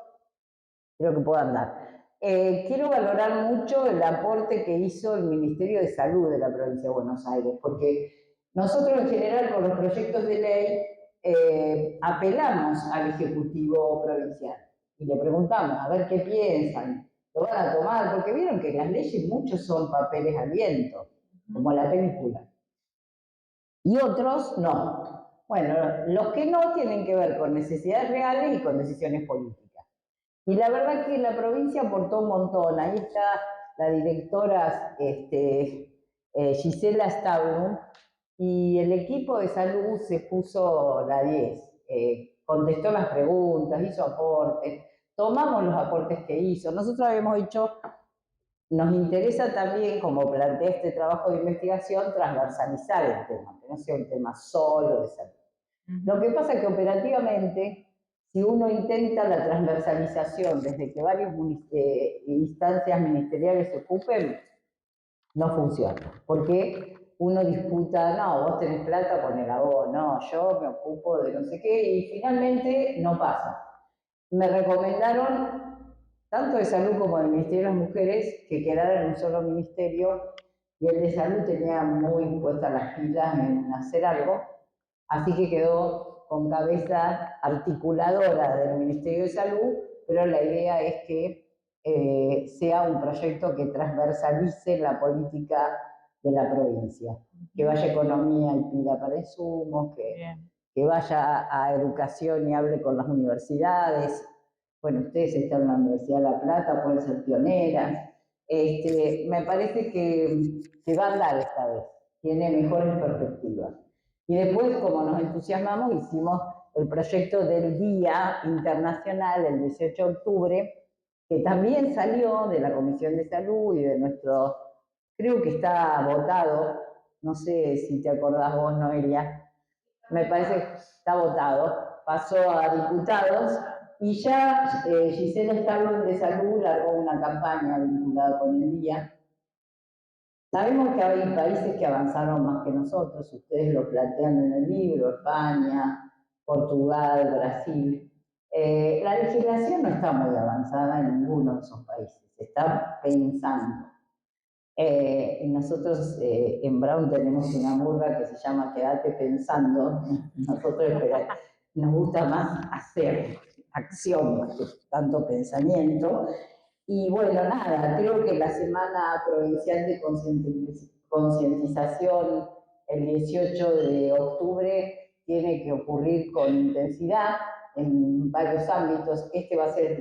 creo que puedo andar. Quiero valorar mucho el aporte que hizo el Ministerio de Salud de la provincia de Buenos Aires, porque nosotros en general con los proyectos de ley apelamos al Ejecutivo Provincial y le preguntamos a ver qué piensan, lo van a tomar, porque vieron que las leyes muchos son papeles al viento, como la película, y otros no. Bueno, los que no tienen que ver con necesidades reales y con decisiones políticas. Y la verdad que la provincia aportó un montón. Ahí está la directora Gisela Stablum, y el equipo de salud se puso la 10. Contestó las preguntas, hizo aportes, tomamos los aportes que hizo. Nosotros habíamos dicho, nos interesa también, como plantea este trabajo de investigación, transversalizar el tema, que no sea un tema solo de salud. Lo que pasa es que operativamente, si uno intenta la transversalización desde que varias instancias ministeriales se ocupen, no funciona. Porque uno disputa, no, vos tenés plata, ponela vos, no, yo me ocupo de no sé qué, y finalmente no pasa. Me recomendaron, tanto de salud como del Ministerio de las Mujeres, que quedara en un solo ministerio, y el de salud tenía muy puestas las pilas en hacer algo, así que quedó con cabeza articuladora del Ministerio de Salud, pero la idea es que sea un proyecto que transversalice la política de la provincia, que vaya economía y pida para insumos, que vaya a educación y hable con las universidades. Bueno, ustedes están en la Universidad de La Plata, pueden ser pioneras. Me parece que va a andar esta vez, tiene mejores perspectivas. Y después, como nos entusiasmamos, hicimos el proyecto del Día Internacional, el 18 de octubre, que también salió de la Comisión de Salud y de nuestro, creo que está votado, no sé si te acordás vos, Noelia, me parece que está votado, pasó a diputados, y ya Gisela Stablum de Salud largó una campaña vinculada con el día. Sabemos que hay países que avanzaron más que nosotros, ustedes lo plantean en el libro, España, Portugal, Brasil. La legislación no está muy avanzada en ninguno de esos países, se está pensando. Nosotros en Brown tenemos una murga que se llama Quédate pensando. Nosotros nos gusta más hacer acción más que tanto pensamiento. Y bueno, nada, creo que la Semana Provincial de Concientización el 18 de octubre tiene que ocurrir con intensidad en varios ámbitos. Este va a ser el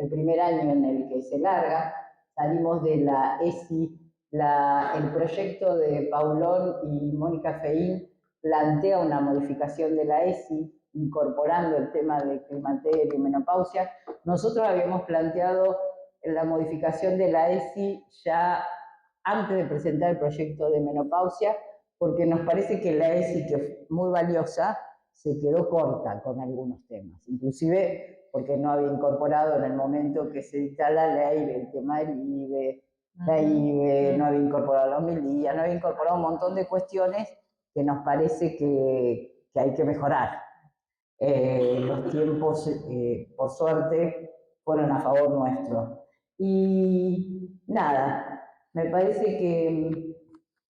primer año en el que se larga. Salimos de la ESI, el proyecto de Paulón y Mónica Feín plantea una modificación de la ESI, incorporando el tema de climaterio y menopausia. Nosotros habíamos planteado la modificación de la ESI ya antes de presentar el proyecto de menopausia, porque nos parece que la ESI, que es muy valiosa, se quedó corta con algunos temas, inclusive porque no había incorporado en el momento que se dicta la ley el tema del IBE, la IBE, no había incorporado los 1000 días, no había incorporado un montón de cuestiones que nos parece que hay que mejorar. Los tiempos, por suerte, fueron a favor nuestro. Y nada, me parece que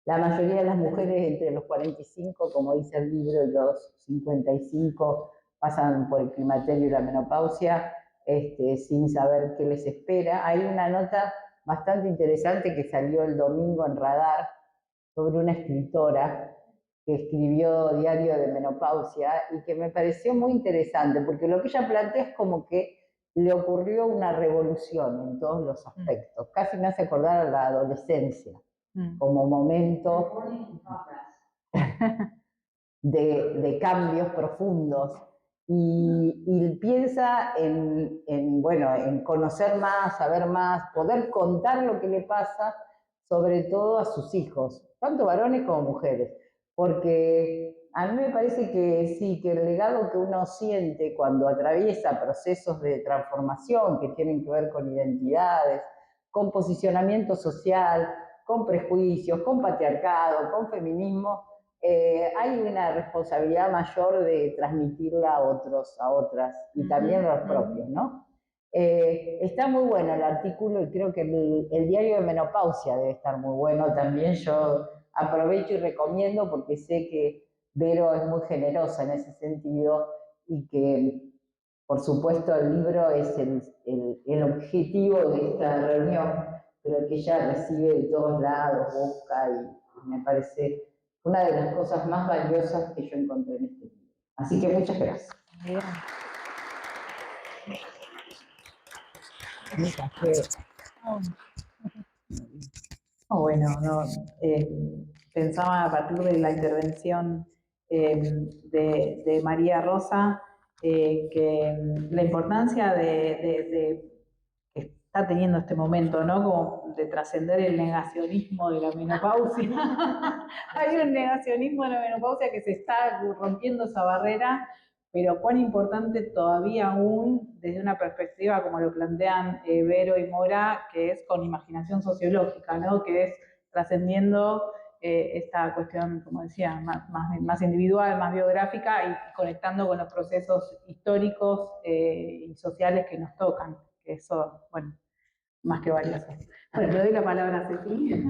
la mayoría de las mujeres entre los 45, como dice el libro, y los 55 pasan por el climaterio y la menopausia sin saber qué les espera. Hay una nota bastante interesante que salió el domingo en Radar sobre una escritora que escribió Diario de Menopausia y que me pareció muy interesante, porque lo que ella plantea es como que le ocurrió una revolución en todos los aspectos. Casi me hace acordar a la adolescencia, como momento de cambios profundos. Y piensa en conocer más, saber más, poder contar lo que le pasa, sobre todo a sus hijos, tanto varones como mujeres. Porque a mí me parece que sí, que el legado que uno siente cuando atraviesa procesos de transformación que tienen que ver con identidades, con posicionamiento social, con prejuicios, con patriarcado, con feminismo, hay una responsabilidad mayor de transmitirla a otros, a otras, y también a los propios, ¿no? Está muy bueno el artículo y creo que el diario de menopausia debe estar muy bueno también. Yo aprovecho y recomiendo porque sé que Vero es muy generosa en ese sentido y que, por supuesto, el libro es el objetivo de esta reunión, pero que ella recibe de todos lados, busca y me parece una de las cosas más valiosas que yo encontré en este libro. Así que muchas gracias. Bien. Bueno, no, pensaba a partir de la intervención de María Rosa que la importancia que está teniendo este momento, ¿no? Como de trascender el negacionismo de la menopausia. Hay un negacionismo de la menopausia que se está rompiendo esa barrera, pero cuán importante todavía aún desde una perspectiva como lo plantean Vero y Mora, que es con imaginación sociológica, ¿no? Que es trascendiendo esta cuestión, como decía, más individual, más biográfica y conectando con los procesos históricos y sociales que nos tocan, que eso, bueno, más que valioso. Bueno, le doy la palabra a Ceci.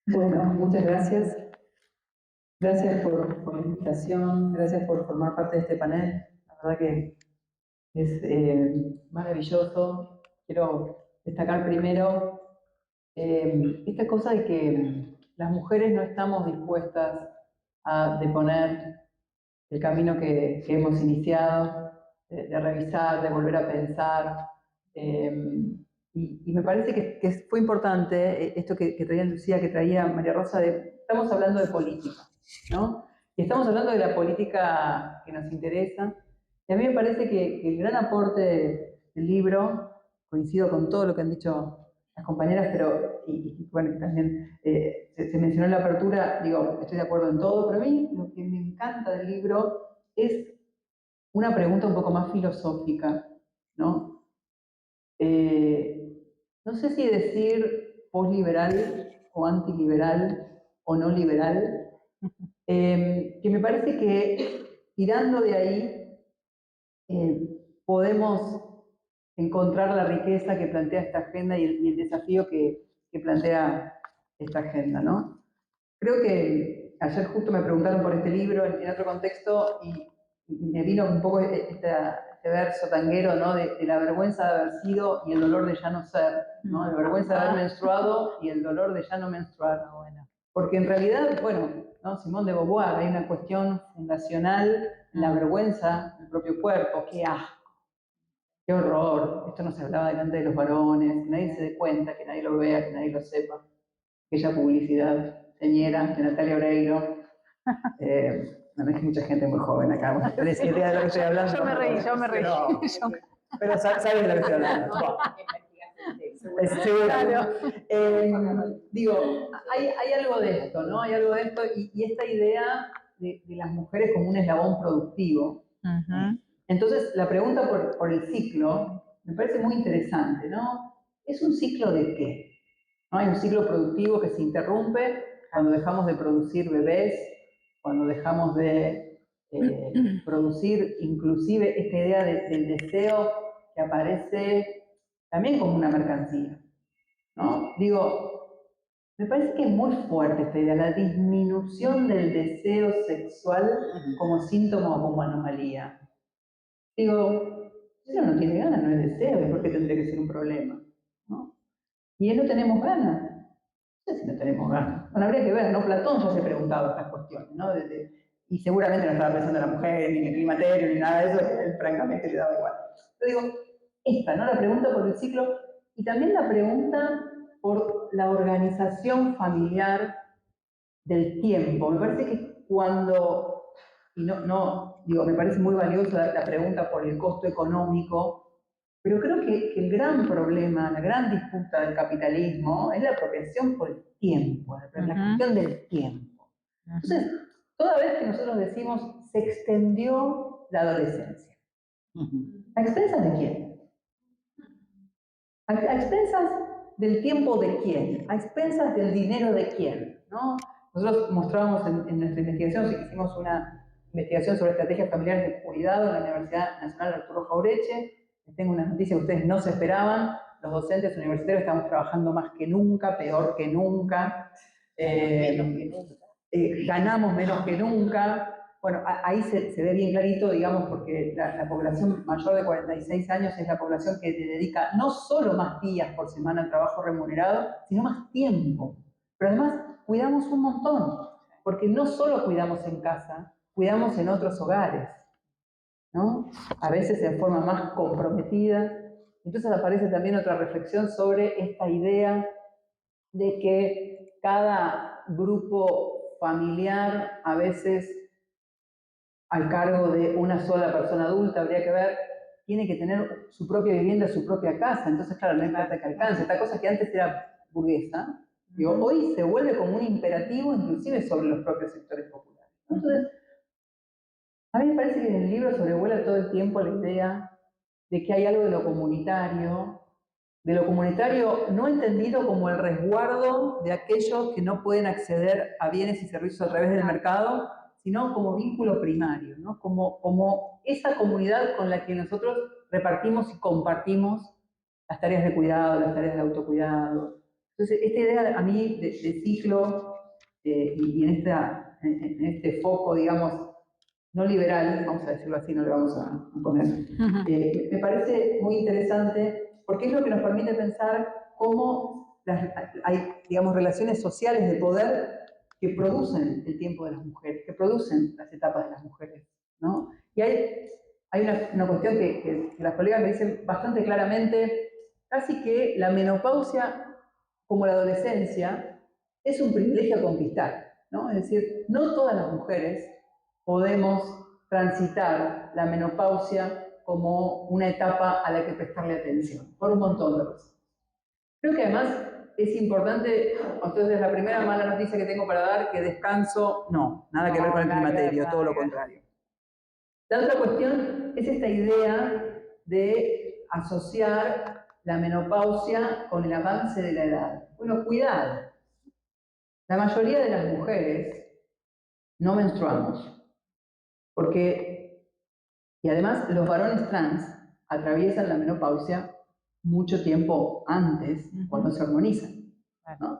Bueno, muchas gracias. Gracias por la invitación, gracias por formar parte de este panel. La verdad que es maravilloso. Quiero destacar primero esta cosa de que las mujeres no estamos dispuestas a deponer el camino que hemos iniciado, de revisar, de volver a pensar. Y me parece que fue importante esto que traía Lucía, que traía María Rosa, estamos hablando de política, ¿no? Y estamos hablando de la política que nos interesa. Y a mí me parece que el gran aporte del libro, coincido con todo lo que han dicho las compañeras, pero, y bueno, también se mencionó en la apertura, digo, estoy de acuerdo en todo, pero a mí lo que me encanta del libro es una pregunta un poco más filosófica, ¿no? No sé si decir posliberal o antiliberal o no liberal, que me parece que tirando de ahí podemos encontrar la riqueza que plantea esta agenda y el desafío que plantea esta agenda, ¿no? Creo que ayer justo me preguntaron por este libro en otro contexto y me vino un poco este verso tanguero, ¿no? De la vergüenza de haber sido y el dolor de ya no ser, ¿no? La vergüenza de haber menstruado y el dolor de ya no menstruar. Bueno. Porque en realidad, bueno, ¿no? Simone de Beauvoir, hay una cuestión fundacional, la vergüenza del propio cuerpo, qué asco, qué horror, esto no se hablaba delante de los varones, que nadie se dé cuenta, que nadie lo vea, que nadie lo sepa. Aquella publicidad señera de Natalia Oreiro. No es que mucha gente muy joven acá, no tenés idea de lo que estoy hablando. Yo me reí. Pero sabes de lo que estoy hablando. Claro. Digo, hay algo de esto, ¿no? Hay algo de esto y esta idea de las mujeres como un eslabón productivo. Entonces, la pregunta por el ciclo me parece muy interesante, ¿no? ¿Es un ciclo de qué? ¿No? Hay un ciclo productivo que se interrumpe cuando dejamos de producir bebés, cuando dejamos de producir inclusive esta idea del deseo que aparece también como una mercancía, ¿no? Digo, me parece que es muy fuerte esta idea, la disminución del deseo sexual como síntoma o como anomalía. Digo, si uno no tiene ganas, no es deseo, ¿y por qué tendría que ser un problema? ¿No? Y no tenemos ganas. No sé si no tenemos ganas. Bueno, habría que ver, ¿no? Platón ya se preguntaba estas cuestiones, ¿no? Y seguramente no estaba pensando en la mujer, ni en el climaterio, ni nada de eso, él francamente le daba igual. Yo digo, esta, ¿no? La pregunta por el ciclo y también la pregunta por la organización familiar del tiempo. Me parece que cuando, y digo, me parece muy valiosa la pregunta por el costo económico, pero creo que el gran problema, la gran disputa del capitalismo es la apropiación por el tiempo, la cuestión del tiempo. Entonces, toda vez que nosotros decimos se extendió la adolescencia, ¿a expensas de quién? A expensas del tiempo de quién, a expensas del dinero de quién, ¿no? Nosotros mostrábamos en nuestra investigación, hicimos una investigación sobre estrategias familiares de cuidado en la Universidad Nacional Arturo Jauretche. Les tengo una noticia que ustedes no se esperaban. Los docentes universitarios estamos trabajando más que nunca, peor que nunca. Ganamos menos que nunca. Bueno, ahí se ve bien clarito, digamos, porque la población mayor de 46 años es la población que le dedica no solo más días por semana al trabajo remunerado, sino más tiempo. Pero además cuidamos un montón, porque no solo cuidamos en casa, cuidamos en otros hogares, ¿no? A veces en forma más comprometida. Entonces aparece también otra reflexión sobre esta idea de que cada grupo familiar, a veces al cargo de una sola persona adulta, habría que ver, tiene que tener su propia vivienda, su propia casa. Entonces, claro, no hay plata que alcance. Esta cosa que antes era burguesa, digo, hoy se vuelve como un imperativo inclusive sobre los propios sectores populares. Entonces, a mí me parece que en el libro sobrevuela todo el tiempo la idea de que hay algo de lo comunitario no entendido como el resguardo de aquellos que no pueden acceder a bienes y servicios a través del mercado, sino como vínculo primario, ¿no? Como esa comunidad con la que nosotros repartimos y compartimos las tareas de cuidado, las tareas de autocuidado. Entonces, esta idea a mí de ciclo y en este foco, digamos, no liberal, vamos a decirlo así, no le vamos a poner, me parece muy interesante porque es lo que nos permite pensar cómo hay, digamos, relaciones sociales de poder que producen el tiempo de las mujeres, que producen las etapas de las mujeres, ¿no? Y hay una cuestión que las colegas me dicen bastante claramente, casi que la menopausia, como la adolescencia, es un privilegio a conquistar, ¿no? Es decir, no todas las mujeres podemos transitar la menopausia como una etapa a la que prestarle atención, por un montón de cosas. Creo que además es importante, entonces la primera mala noticia que tengo para dar, que descanso, no, nada que ver con el climaterio, todo lo contrario. La otra cuestión es esta idea de asociar la menopausia con el avance de la edad. Bueno, cuidado. La mayoría de las mujeres no menstruamos, porque, y además los varones trans atraviesan la menopausia mucho tiempo antes, cuando se hormonizan, ¿no?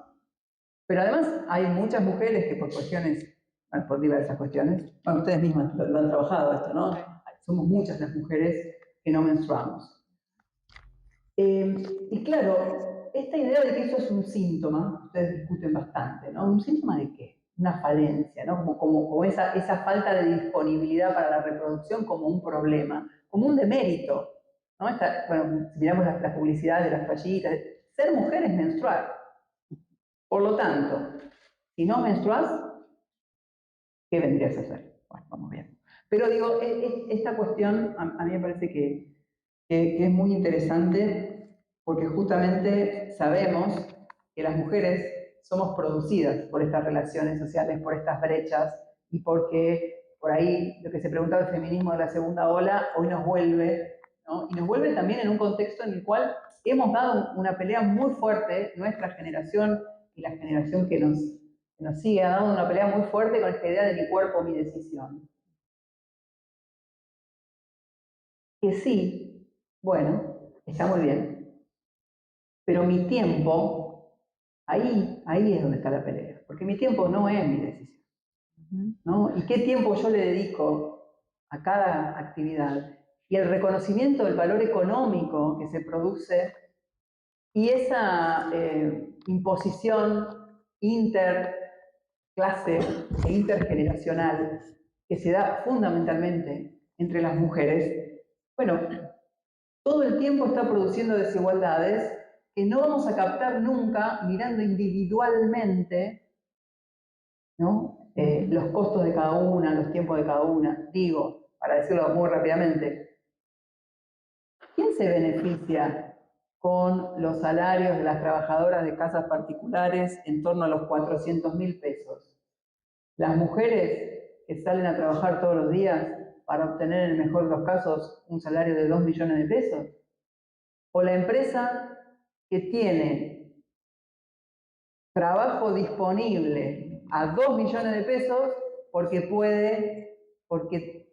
Pero además hay muchas mujeres que por cuestiones, bueno, por diversas cuestiones, bueno, ustedes mismas lo han trabajado esto, ¿no? Somos muchas las mujeres que no menstruamos. Y claro, esta idea de que eso es un síntoma, ustedes discuten bastante, ¿no? ¿Un síntoma de qué? Una falencia, ¿no? Como esa falta de disponibilidad para la reproducción como un problema, como un demérito, ¿no? Bueno, si miramos las publicidades de las toallitas, ser mujer es menstruar. Por lo tanto, si no menstruás, ¿qué vendrías a hacer? Bueno, vamos bien. Pero digo, esta cuestión a mí me parece que es muy interesante porque justamente sabemos que las mujeres somos producidas por estas relaciones sociales, por estas brechas y porque por ahí lo que se preguntaba el feminismo de la segunda ola hoy nos vuelve, ¿no? Y nos vuelve también en un contexto en el cual hemos dado una pelea muy fuerte, nuestra generación y la generación que nos sigue, ha dado una pelea muy fuerte con esta idea de mi cuerpo, mi decisión. Que sí, bueno, está muy bien, pero mi tiempo, ahí es donde está la pelea, porque mi tiempo no es mi decisión, ¿no? ¿Y qué tiempo yo le dedico a cada actividad? Y el reconocimiento del valor económico que se produce y esa imposición interclase e intergeneracional que se da fundamentalmente entre las mujeres, bueno, todo el tiempo está produciendo desigualdades que no vamos a captar nunca mirando individualmente, ¿no? Los costos de cada una, los tiempos de cada una. Digo, para decirlo muy rápidamente, ¿quién se beneficia con los salarios de las trabajadoras de casas particulares en torno a los 400.000 pesos? Las mujeres que salen a trabajar todos los días para obtener, en el mejor de los casos, un salario de 2 millones de pesos. O la empresa que tiene trabajo disponible a 2 millones de pesos porque puede, porque,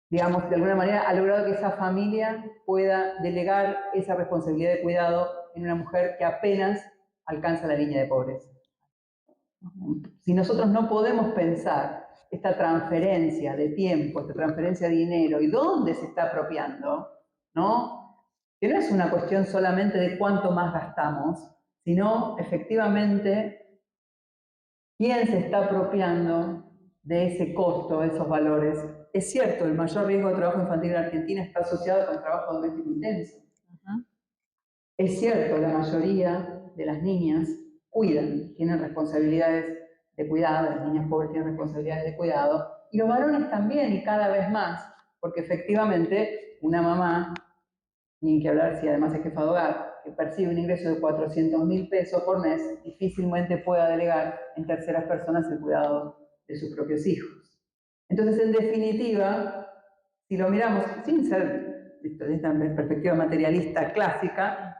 digamos, de alguna manera ha logrado que esa familia pueda delegar esa responsabilidad de cuidado en una mujer que apenas alcanza la línea de pobreza. Si nosotros no podemos pensar esta transferencia de tiempo, esta transferencia de dinero y dónde se está apropiando, ¿no? Que no es una cuestión solamente de cuánto más gastamos, sino efectivamente quién se está apropiando de ese costo, de esos valores. Es cierto, el mayor riesgo de trabajo infantil en Argentina está asociado con el trabajo doméstico intenso. Es cierto, la mayoría de las niñas cuidan, tienen responsabilidades de cuidado, las niñas pobres tienen responsabilidades de cuidado, y los varones también, y cada vez más, porque efectivamente una mamá, ni que hablar si además es jefa de hogar, que percibe un ingreso de 400.000 pesos por mes, difícilmente pueda delegar en terceras personas el cuidado de sus propios hijos. Entonces, en definitiva, si lo miramos sin ser desde esta perspectiva materialista clásica,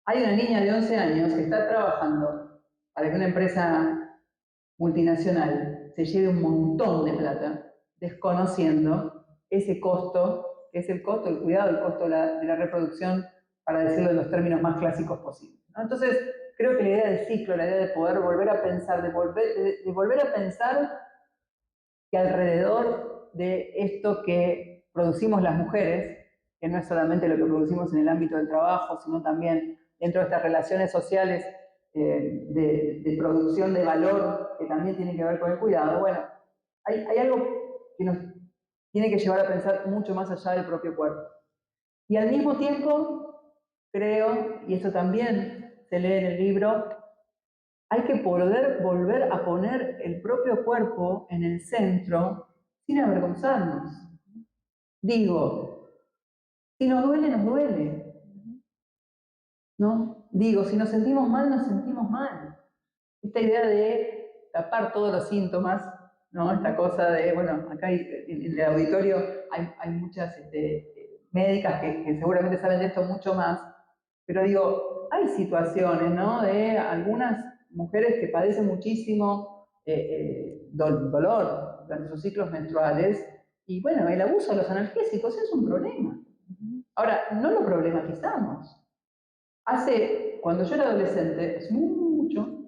hay una niña de 11 años que está trabajando para que una empresa multinacional se lleve un montón de plata, desconociendo ese costo, que es el costo del cuidado, el costo de la reproducción, para decirlo en los términos más clásicos posibles, ¿no? Entonces, creo que la idea del ciclo, la idea de poder volver a pensar, de volver a pensar que alrededor de esto que producimos las mujeres, que no es solamente lo que producimos en el ámbito del trabajo, sino también dentro de estas relaciones sociales de producción de valor, que también tiene que ver con el cuidado, bueno, hay algo que nos tiene que llevar a pensar mucho más allá del propio cuerpo. Y al mismo tiempo, creo, y eso también se lee en el libro, hay que poder volver a poner el propio cuerpo en el centro sin avergonzarnos. Digo, si nos duele, nos duele. ¿No? Digo, si nos sentimos mal, nos sentimos mal. Esta idea de tapar todos los síntomas, ¿no? Esta cosa de, bueno, acá en el auditorio hay muchas médicas que seguramente saben de esto mucho más, pero digo, hay situaciones, ¿no? De algunas mujeres que padecen muchísimo dolor durante sus ciclos menstruales, y bueno, el abuso de los analgésicos es un problema. Ahora, no lo problematizamos. Cuando yo era adolescente, hace mucho,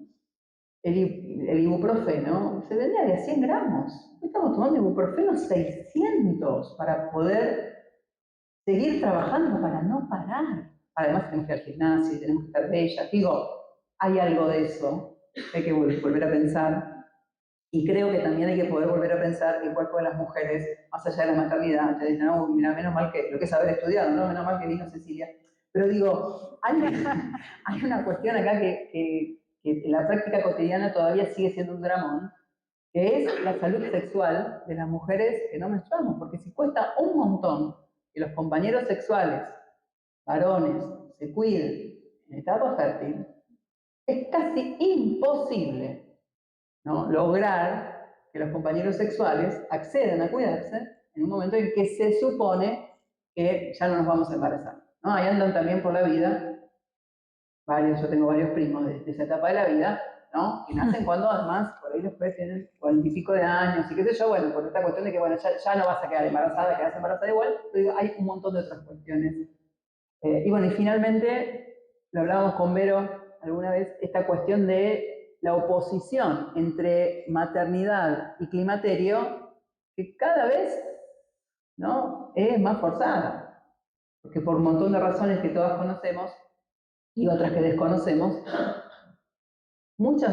el ibuprofeno se vendía de a 100 gramos. Hoy estamos tomando ibuprofeno 600 para poder seguir trabajando, para no parar. Además tenemos que ir al gimnasio, tenemos que estar bellas. Digo, hay algo de eso, hay que volver a pensar. Y creo que también hay que poder volver a pensar el cuerpo de las mujeres, más allá de la maternidad. Te dicen, no, mira, menos mal que lo que es haber estudiado, ¿no? Menos mal que vino Cecilia. Pero digo, hay una cuestión acá que en la práctica cotidiana todavía sigue siendo un dramón, que es la salud sexual de las mujeres que no menstruamos, porque si cuesta un montón que los compañeros sexuales, varones, se cuiden en etapa fértil, es casi imposible, ¿no? Lograr que los compañeros sexuales accedan a cuidarse en un momento en que se supone que ya no nos vamos a embarazar, ¿no? Ahí andan también por la vida yo tengo varios primos de esa etapa de la vida, ¿no? Que nacen cuando además, por ahí los pibes tienen 40 y pico de años y qué sé yo, bueno, por esta cuestión de que, bueno, ya no vas a quedar embarazada, quedas embarazada igual, pero digo, hay un montón de otras cuestiones. Y bueno, y finalmente, lo hablábamos con Vero alguna vez, esta cuestión de la oposición entre maternidad y climaterio, que cada vez, ¿no? Es más forzada, porque por un montón de razones que todas conocemos, y otras que desconocemos, muchas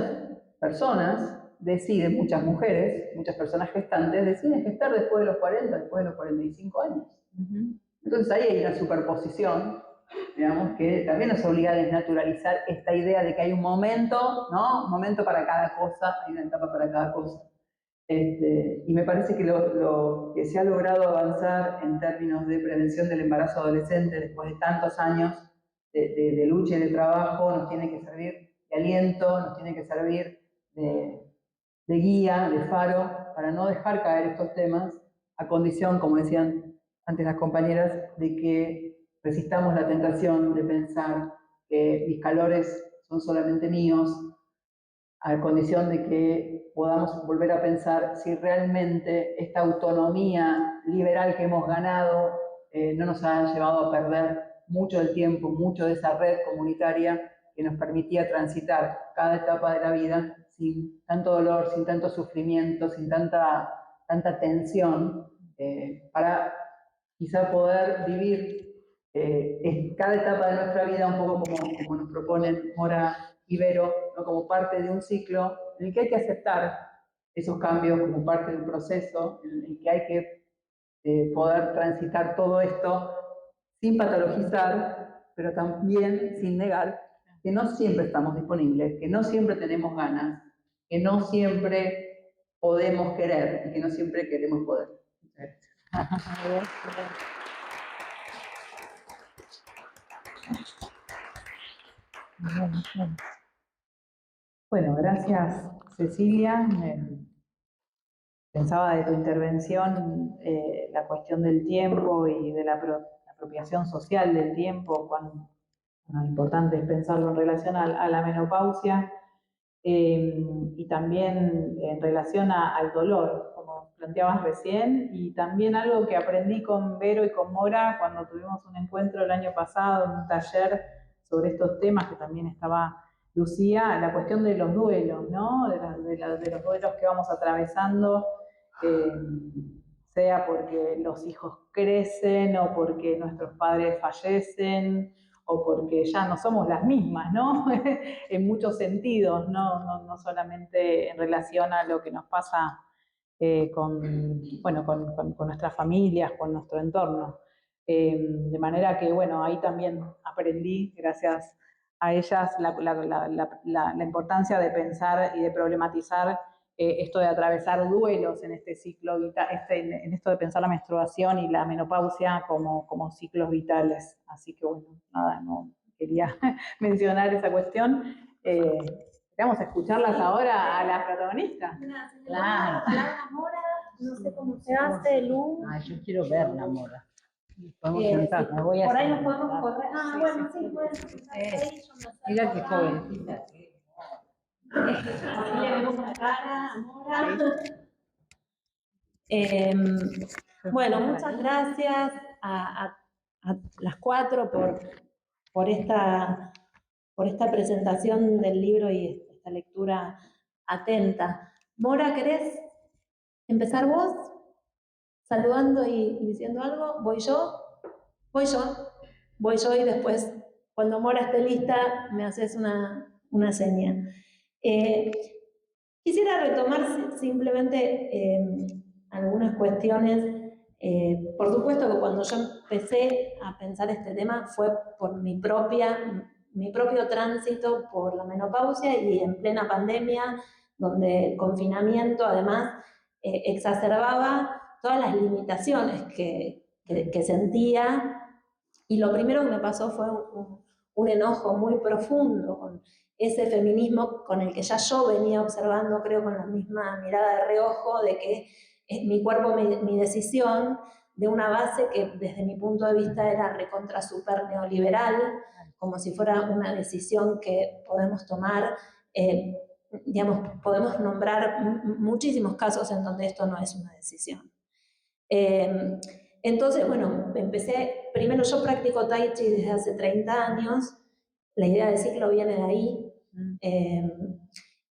personas deciden, muchas mujeres, muchas personas gestantes, deciden gestar después de los 40, después de los 45 años. Entonces ahí hay una superposición, digamos, que también nos obliga a desnaturalizar esta idea de que hay un momento, ¿no? Un momento para cada cosa, hay una etapa para cada cosa. Y me parece que lo que se ha logrado avanzar en términos de prevención del embarazo adolescente después de tantos años de lucha y de trabajo nos tiene que servir de aliento, nos tiene que servir de guía, de faro, para no dejar caer estos temas, a condición, como decían antes las compañeras, de que resistamos la tentación de pensar que mis calores son solamente míos, a condición de que podamos volver a pensar si realmente esta autonomía liberal que hemos ganado no nos ha llevado a perder mucho del tiempo, mucho de esa red comunitaria que nos permitía transitar cada etapa de la vida sin tanto dolor, sin tanto sufrimiento, sin tanta tensión, para quizá poder vivir cada etapa de nuestra vida un poco como nos proponen Mora y Vero, ¿no? Como parte de un ciclo en el que hay que aceptar esos cambios como parte de un proceso, en el que hay que poder transitar todo esto sin patologizar, pero también sin negar que no siempre estamos disponibles, que no siempre tenemos ganas, que no siempre podemos querer y que no siempre queremos poder. Bueno, gracias Cecilia. Pensaba de tu intervención la cuestión del tiempo y de la apropiación social del tiempo, cuán importante es pensarlo en relación a la menopausia y también en relación al dolor, como planteabas recién, y también algo que aprendí con Vero y con Mora cuando tuvimos un encuentro el año pasado en un taller sobre estos temas, que también estaba Lucía, la cuestión de los duelos, ¿no? De los duelos que vamos atravesando, sea porque los hijos crecen o porque nuestros padres fallecen o porque ya no somos las mismas, ¿no? En muchos sentidos, no solamente en relación a lo que nos pasa con nuestras familias, con nuestro entorno. De manera que, bueno, ahí también aprendí, gracias a ellas, la importancia de pensar y de problematizar esto de atravesar duelos en este ciclo vital, en esto de pensar la menstruación y la menopausia como ciclos vitales. Así que, bueno, nada, no quería mencionar esa cuestión. Vamos a escucharlas ahora a las protagonistas. Claro. Mora, no sé cómo se hace, Lu. Yo quiero ver la Mora. Podemos sentar, me voy a por ahí nos podemos correr. Ah, sí, bueno, sí, pueden. Mira qué jovencita. Así le vemos la cara a Mora. Bueno, muchas gracias a las cuatro por esta presentación del libro y esta lectura atenta. Mora, ¿querés empezar vos? Saludando y diciendo algo. ¿Voy yo? Voy yo y después, cuando Mora esté lista, me haces una seña. Quisiera retomar simplemente algunas cuestiones. Por supuesto que cuando yo empecé a pensar este tema fue por mi propio tránsito por la menopausia y en plena pandemia, donde el confinamiento además exacerbaba todas las limitaciones que sentía, y lo primero que me pasó fue un enojo muy profundo con ese feminismo con el que ya yo venía observando, creo con la misma mirada de reojo, de que mi cuerpo, mi decisión, de una base que desde mi punto de vista era recontra super neoliberal, como si fuera una decisión que podemos tomar, digamos, podemos nombrar muchísimos casos en donde esto no es una decisión. Entonces, bueno, primero yo practico Tai Chi desde hace 30 años, la idea de ciclo viene de ahí,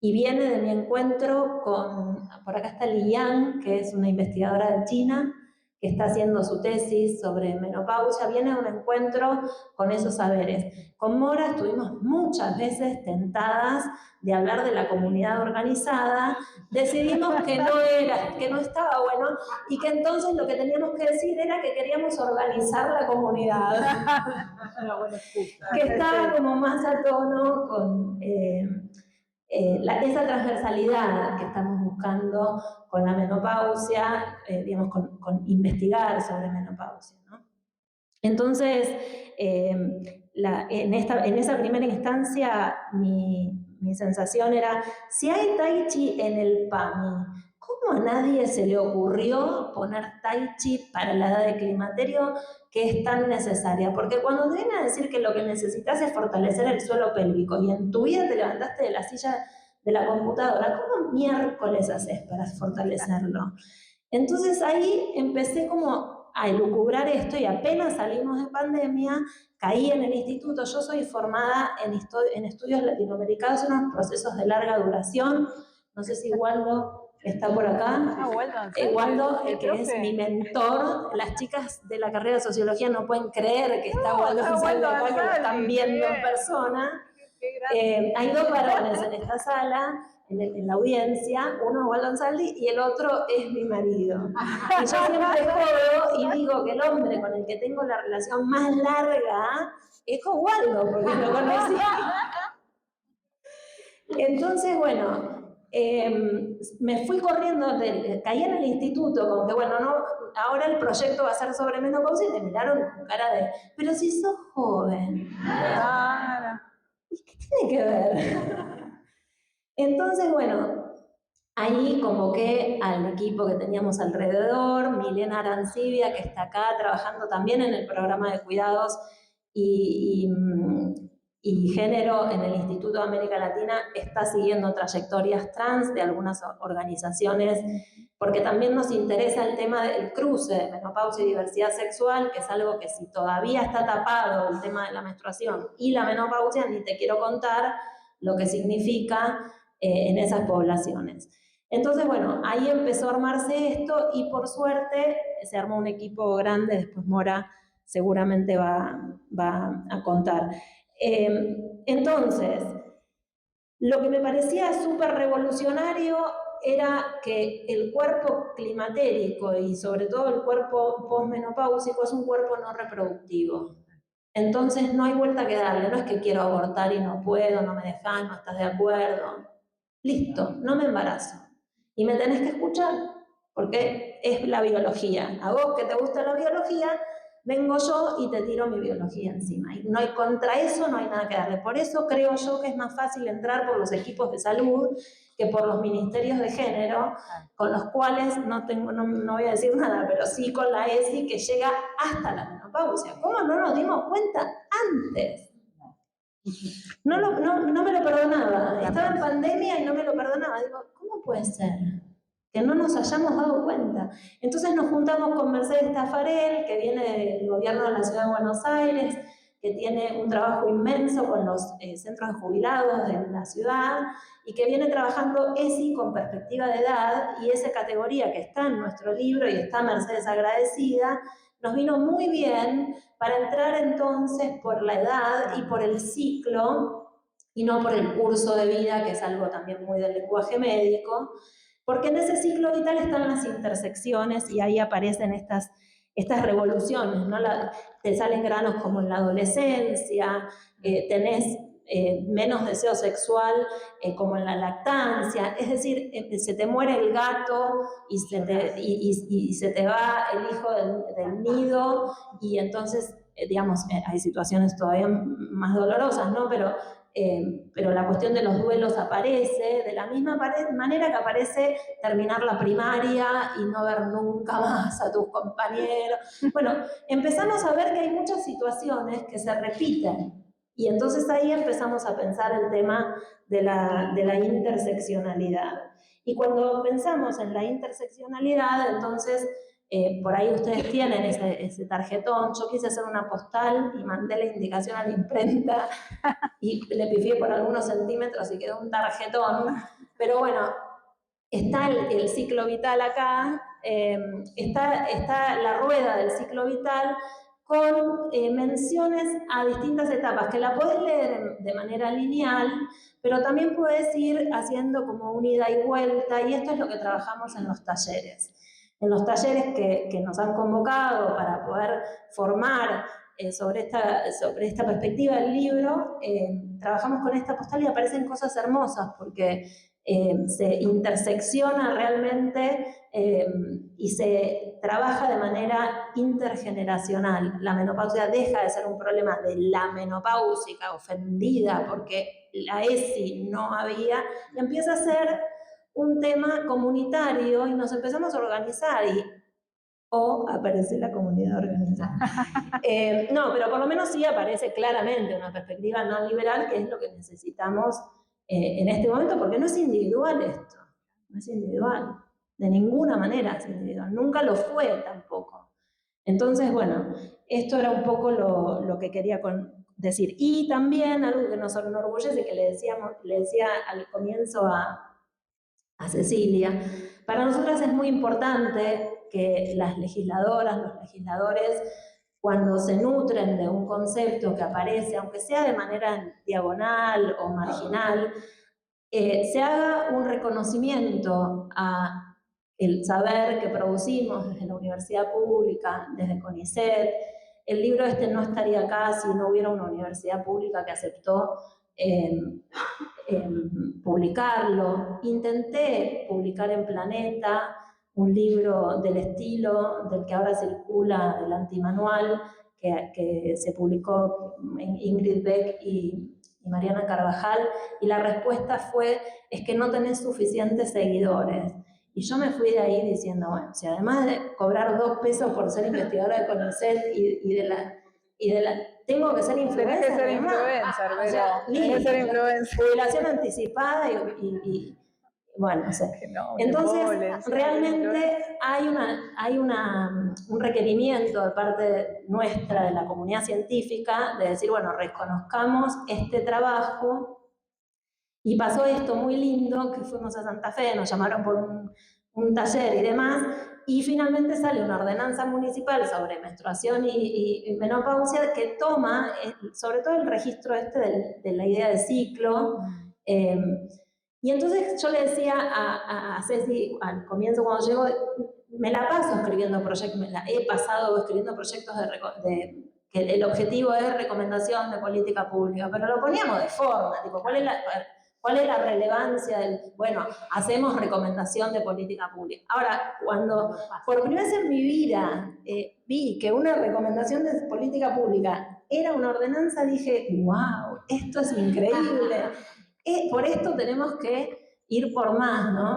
y viene de mi encuentro por acá está Li Yang, que es una investigadora de China, que está haciendo su tesis sobre menopausia, viene a un encuentro con esos saberes. Con Mora estuvimos muchas veces tentadas de hablar de la comunidad organizada, decidimos que no estaba bueno, y que entonces lo que teníamos que decir era que queríamos organizar la comunidad, que estaba como más a tono con esa transversalidad que estamos buscando con la menopausia, digamos, con investigar sobre menopausia, ¿no? Entonces, en esa primera instancia, mi sensación era, si hay Tai Chi en el PAMI, ¿cómo a nadie se le ocurrió poner Tai Chi para la edad de climaterio, que es tan necesaria? Porque cuando te vienen a decir que lo que necesitas es fortalecer el suelo pélvico y en tu vida te levantaste de la silla de la computadora. ¿Cómo miércoles haces para fortalecerlo? Entonces ahí empecé como a elucubrar esto y apenas salimos de pandemia, caí en el instituto. Yo soy formada en estudios latinoamericanos, unos procesos de larga duración. No sé si Waldo está por acá. Waldo, que es mi mentor. Las chicas de la carrera de sociología no pueden creer que está Waldo Ansaldi acá, que lo están viendo en persona. Hay dos varones en esta sala, en la audiencia, uno es Waldo Ansaldi y el otro es mi marido. Y yo siempre jodo y digo que el hombre con el que tengo la relación más larga es con Waldo, porque lo conocí. Entonces, bueno, me fui corriendo, caí en el instituto, como que bueno, no, ahora el proyecto va a ser sobre menopausia, y me miraron con cara de, pero si sos joven. ¿Y qué tiene que ver? Entonces, bueno, ahí convoqué al equipo que teníamos alrededor, Milena Arancibia, que está acá trabajando también en el programa de cuidados y género en el Instituto de América Latina, está siguiendo trayectorias trans de algunas organizaciones, porque también nos interesa el tema del cruce de menopausia y diversidad sexual, que es algo que si todavía está tapado el tema de la menstruación y la menopausia, ni te quiero contar lo que significa en esas poblaciones. Entonces, bueno, ahí empezó a armarse esto y por suerte se armó un equipo grande, después Mora seguramente va a contar. Entonces, lo que me parecía súper revolucionario era que el cuerpo climatérico y sobre todo el cuerpo posmenopáusico es un cuerpo no reproductivo. Entonces no hay vuelta que darle, no es que quiero abortar y no puedo, no me dejas, no estás de acuerdo. Listo, no me embarazo. Y me tenés que escuchar, porque es la biología. A vos que te gusta la biología, vengo yo y te tiro mi biología encima. Y no hay contra eso, no hay nada que darle. Por eso creo yo que es más fácil entrar por los equipos de salud que por los ministerios de género, con los cuales no voy a decir nada, pero sí con la ESI que llega hasta la menopausia. ¿Cómo no nos dimos cuenta antes? No me lo perdonaba. Estaba en pandemia y no me lo perdonaba. Digo, ¿cómo puede ser que no nos hayamos dado cuenta? Entonces nos juntamos con Mercedes Tafarel, que viene del gobierno de la Ciudad de Buenos Aires, que tiene un trabajo inmenso con los centros de jubilados de la ciudad y que viene trabajando ESI con perspectiva de edad, y esa categoría que está en nuestro libro y está Mercedes agradecida, nos vino muy bien para entrar entonces por la edad y por el ciclo y no por el curso de vida, que es algo también muy del lenguaje médico, porque en ese ciclo vital están las intersecciones y ahí aparecen estas revoluciones, ¿no? Te salen granos como en la adolescencia, tenés menos deseo sexual como en la lactancia, es decir, se te muere el gato y se te va el hijo del nido, y entonces, digamos, hay situaciones todavía más dolorosas, ¿no? Pero la cuestión de los duelos aparece de la misma manera que aparece terminar la primaria y no ver nunca más a tus compañeros. Bueno, empezamos a ver que hay muchas situaciones que se repiten. Y entonces ahí empezamos a pensar el tema de la interseccionalidad. Y cuando pensamos en la interseccionalidad, entonces, por ahí ustedes tienen ese tarjetón. Yo quise hacer una postal y mandé la indicación a la imprenta y le pifié por algunos centímetros y quedó un tarjetón. Pero bueno, está el ciclo vital acá, está la rueda del ciclo vital, con menciones a distintas etapas, que la podés leer de manera lineal, pero también podés ir haciendo como un ida y vuelta, y esto es lo que trabajamos en los talleres. En los talleres que nos han convocado para poder formar sobre esta perspectiva del libro, trabajamos con esta postal y aparecen cosas hermosas, porque se intersecciona realmente y se trabaja de manera intergeneracional. La menopausia deja de ser un problema de la menopáusica ofendida porque la ESI no había, y empieza a ser un tema comunitario, y nos empezamos a organizar o aparece la comunidad organizada. No, pero por lo menos sí aparece claramente una perspectiva no liberal, que es lo que necesitamos en este momento, porque no es individual esto, no es individual, de ninguna manera es individual, nunca lo fue tampoco. Entonces, bueno, esto era un poco lo que quería decir. Y también algo que nos enorgullece, que le decía al comienzo a Cecilia, para nosotras es muy importante que las legisladoras, los legisladores, cuando se nutren de un concepto que aparece, aunque sea de manera diagonal o marginal, se haga un reconocimiento a el saber que producimos desde la universidad pública, desde CONICET. El libro este no estaría acá si no hubiera una universidad pública que aceptó publicarlo. Intenté publicar en Planeta un libro del estilo del que ahora circula, del antimanual, que se publicó en Ingrid Beck y Mariana Carvajal, y la respuesta fue, es que no tenés suficientes seguidores. Y yo me fui de ahí diciendo, bueno, si además de cobrar 2 pesos por ser investigadora de CONICET y de la tengo que ser influencer. Tenés que ser influencer, pero o sea, tenés que ser influencer. Jubilación anticipada y bueno, no sé. No, entonces, realmente hay un requerimiento de parte nuestra, de la comunidad científica, de decir, bueno, reconozcamos este trabajo. Y pasó esto muy lindo, que fuimos a Santa Fe, nos llamaron por un taller y demás, y finalmente sale una ordenanza municipal sobre menstruación y menopausia que toma, sobre todo el registro de la idea de ciclo. Y entonces yo le decía a Ceci al comienzo cuando llegó, me la paso escribiendo proyectos, me la he pasado escribiendo proyectos que el objetivo es recomendación de política pública, pero lo poníamos de forma, tipo, ¿cuál es la relevancia del, bueno, hacemos recomendación de política pública? Ahora, cuando por primera vez en mi vida vi que una recomendación de política pública era una ordenanza, dije, wow, esto es increíble. Por esto tenemos que ir por más, ¿no?